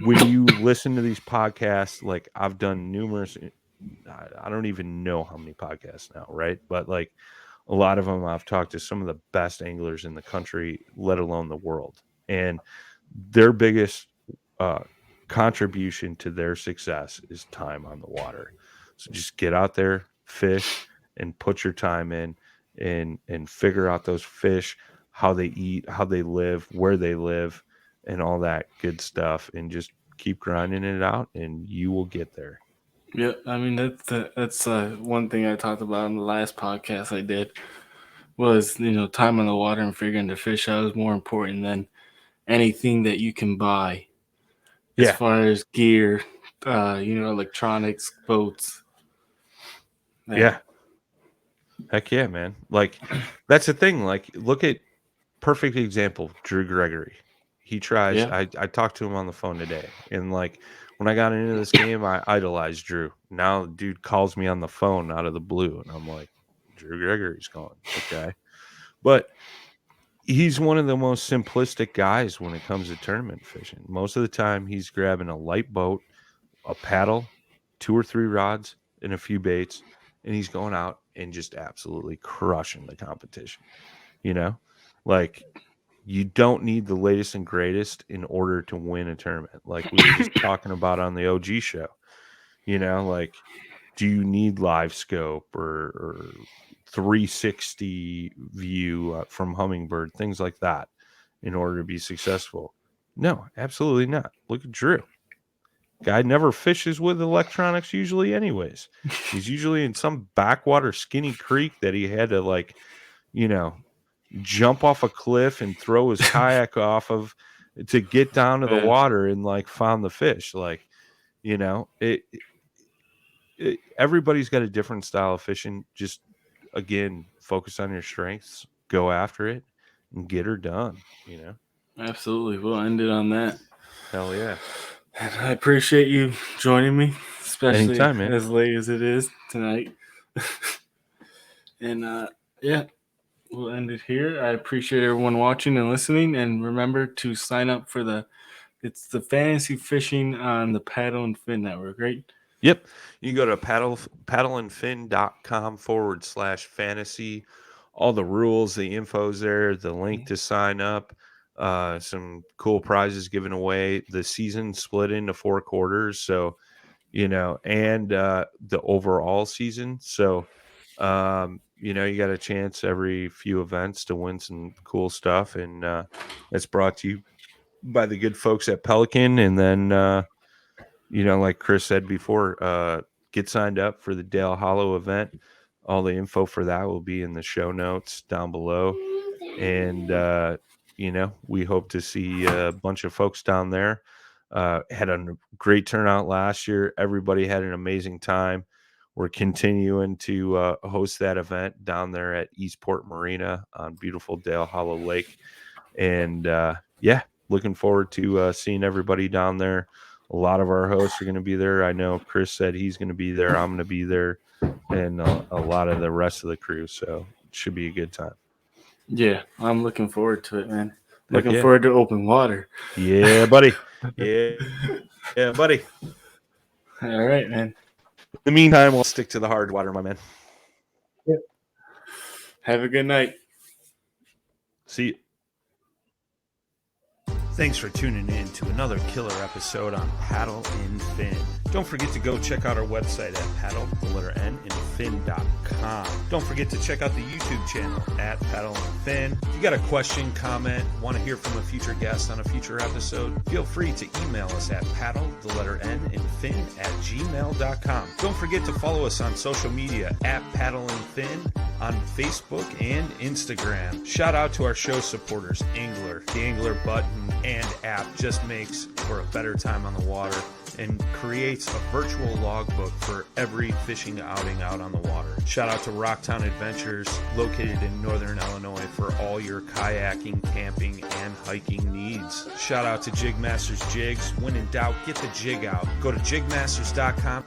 when you listen to these podcasts, like I've done numerous, I don't even know how many podcasts now, right? But like a lot of them, I've talked to some of the best anglers in the country, let alone the world. And their biggest contribution to their success is time on the water. So just get out there, fish, and put your time in and figure out those fish, how they eat, how they live, where they live, and all that good stuff, and just keep grinding it out, and you will get there. Yeah, I mean that's one thing I talked about in the last podcast I did was time on the water and figuring the fish out is more important than anything that you can buy as far as gear, electronics, boats. Yeah. Heck yeah, man. Like that's the thing. Like look at perfect example, Drew Gregory. He tries. Yeah. I talked to him on the phone today, and like when I got into this game, I idolized Drew. Now, the dude calls me on the phone out of the blue, and I'm like, Drew Gregory's gone. Okay, but he's one of the most simplistic guys when it comes to tournament fishing. Most of the time, he's grabbing a light boat, a paddle, 2 or 3 rods, and a few baits, and he's going out and just absolutely crushing the competition. Like you don't need the latest and greatest in order to win a tournament. Like we were just talking about on the OG show, like, do you need live scope or 360 view from Humminbird, things like that in order to be successful? No, absolutely not. Look at Drew. Guy never fishes with electronics usually anyways. He's usually in some backwater skinny creek that he had to jump off a cliff and throw his kayak off of to get down to the water and like found the fish. Like, everybody's got a different style of fishing. Just again, focus on your strengths, go after it, and get her done. Absolutely. We'll end it on that. Hell yeah. And I appreciate you joining me, especially anytime, man. As late as it is tonight. And yeah, we'll end it here. I appreciate everyone watching and listening. And remember to sign up for it's the fantasy fishing on the Paddle and Fin Network, right? Yep. You can go to paddleandfin.com/fantasy. All the rules, the info's there, the link to sign up, some cool prizes given away. The season split into 4 quarters. So, and the overall season. So, you got a chance every few events to win some cool stuff. And it's brought to you by the good folks at Pelican. And then, like Chris said before, get signed up for the Dale Hollow event. All the info for that will be in the show notes down below. And, we hope to see a bunch of folks down there. Had a great turnout last year. Everybody had an amazing time. We're continuing to host that event down there at Eastport Marina on beautiful Dale Hollow Lake. And, looking forward to seeing everybody down there. A lot of our hosts are going to be there. I know Chris said he's going to be there. I'm going to be there. And a lot of the rest of the crew. So it should be a good time. Yeah, I'm looking forward to it, man. Looking forward to open water. Yeah, buddy. Yeah, buddy. All right, man. In the meantime, we'll stick to the hard water, my man. Yep. Have a good night. See you. Thanks for tuning in to another killer episode on Paddle and Fin. Don't forget to go check out our website at paddle_and_fin.com. Don't forget to check out the YouTube channel at Paddle and Fin. If you got a question, comment, want to hear from a future guest on a future episode, feel free to email us at paddle_and_fin@gmail.com. Don't forget to follow us on social media at Paddle and Fin on Facebook and Instagram. Shout out to our show supporters, Angler. The Angler button and app just makes for a better time on the water and creates a virtual logbook for every fishing outing out on the water. Shout out to Rocktown Adventures, located in Northern Illinois, for all your kayaking, camping, and hiking needs. Shout out to Jigmasters Jigs. When in doubt, get the jig out. Go to jigmasters.com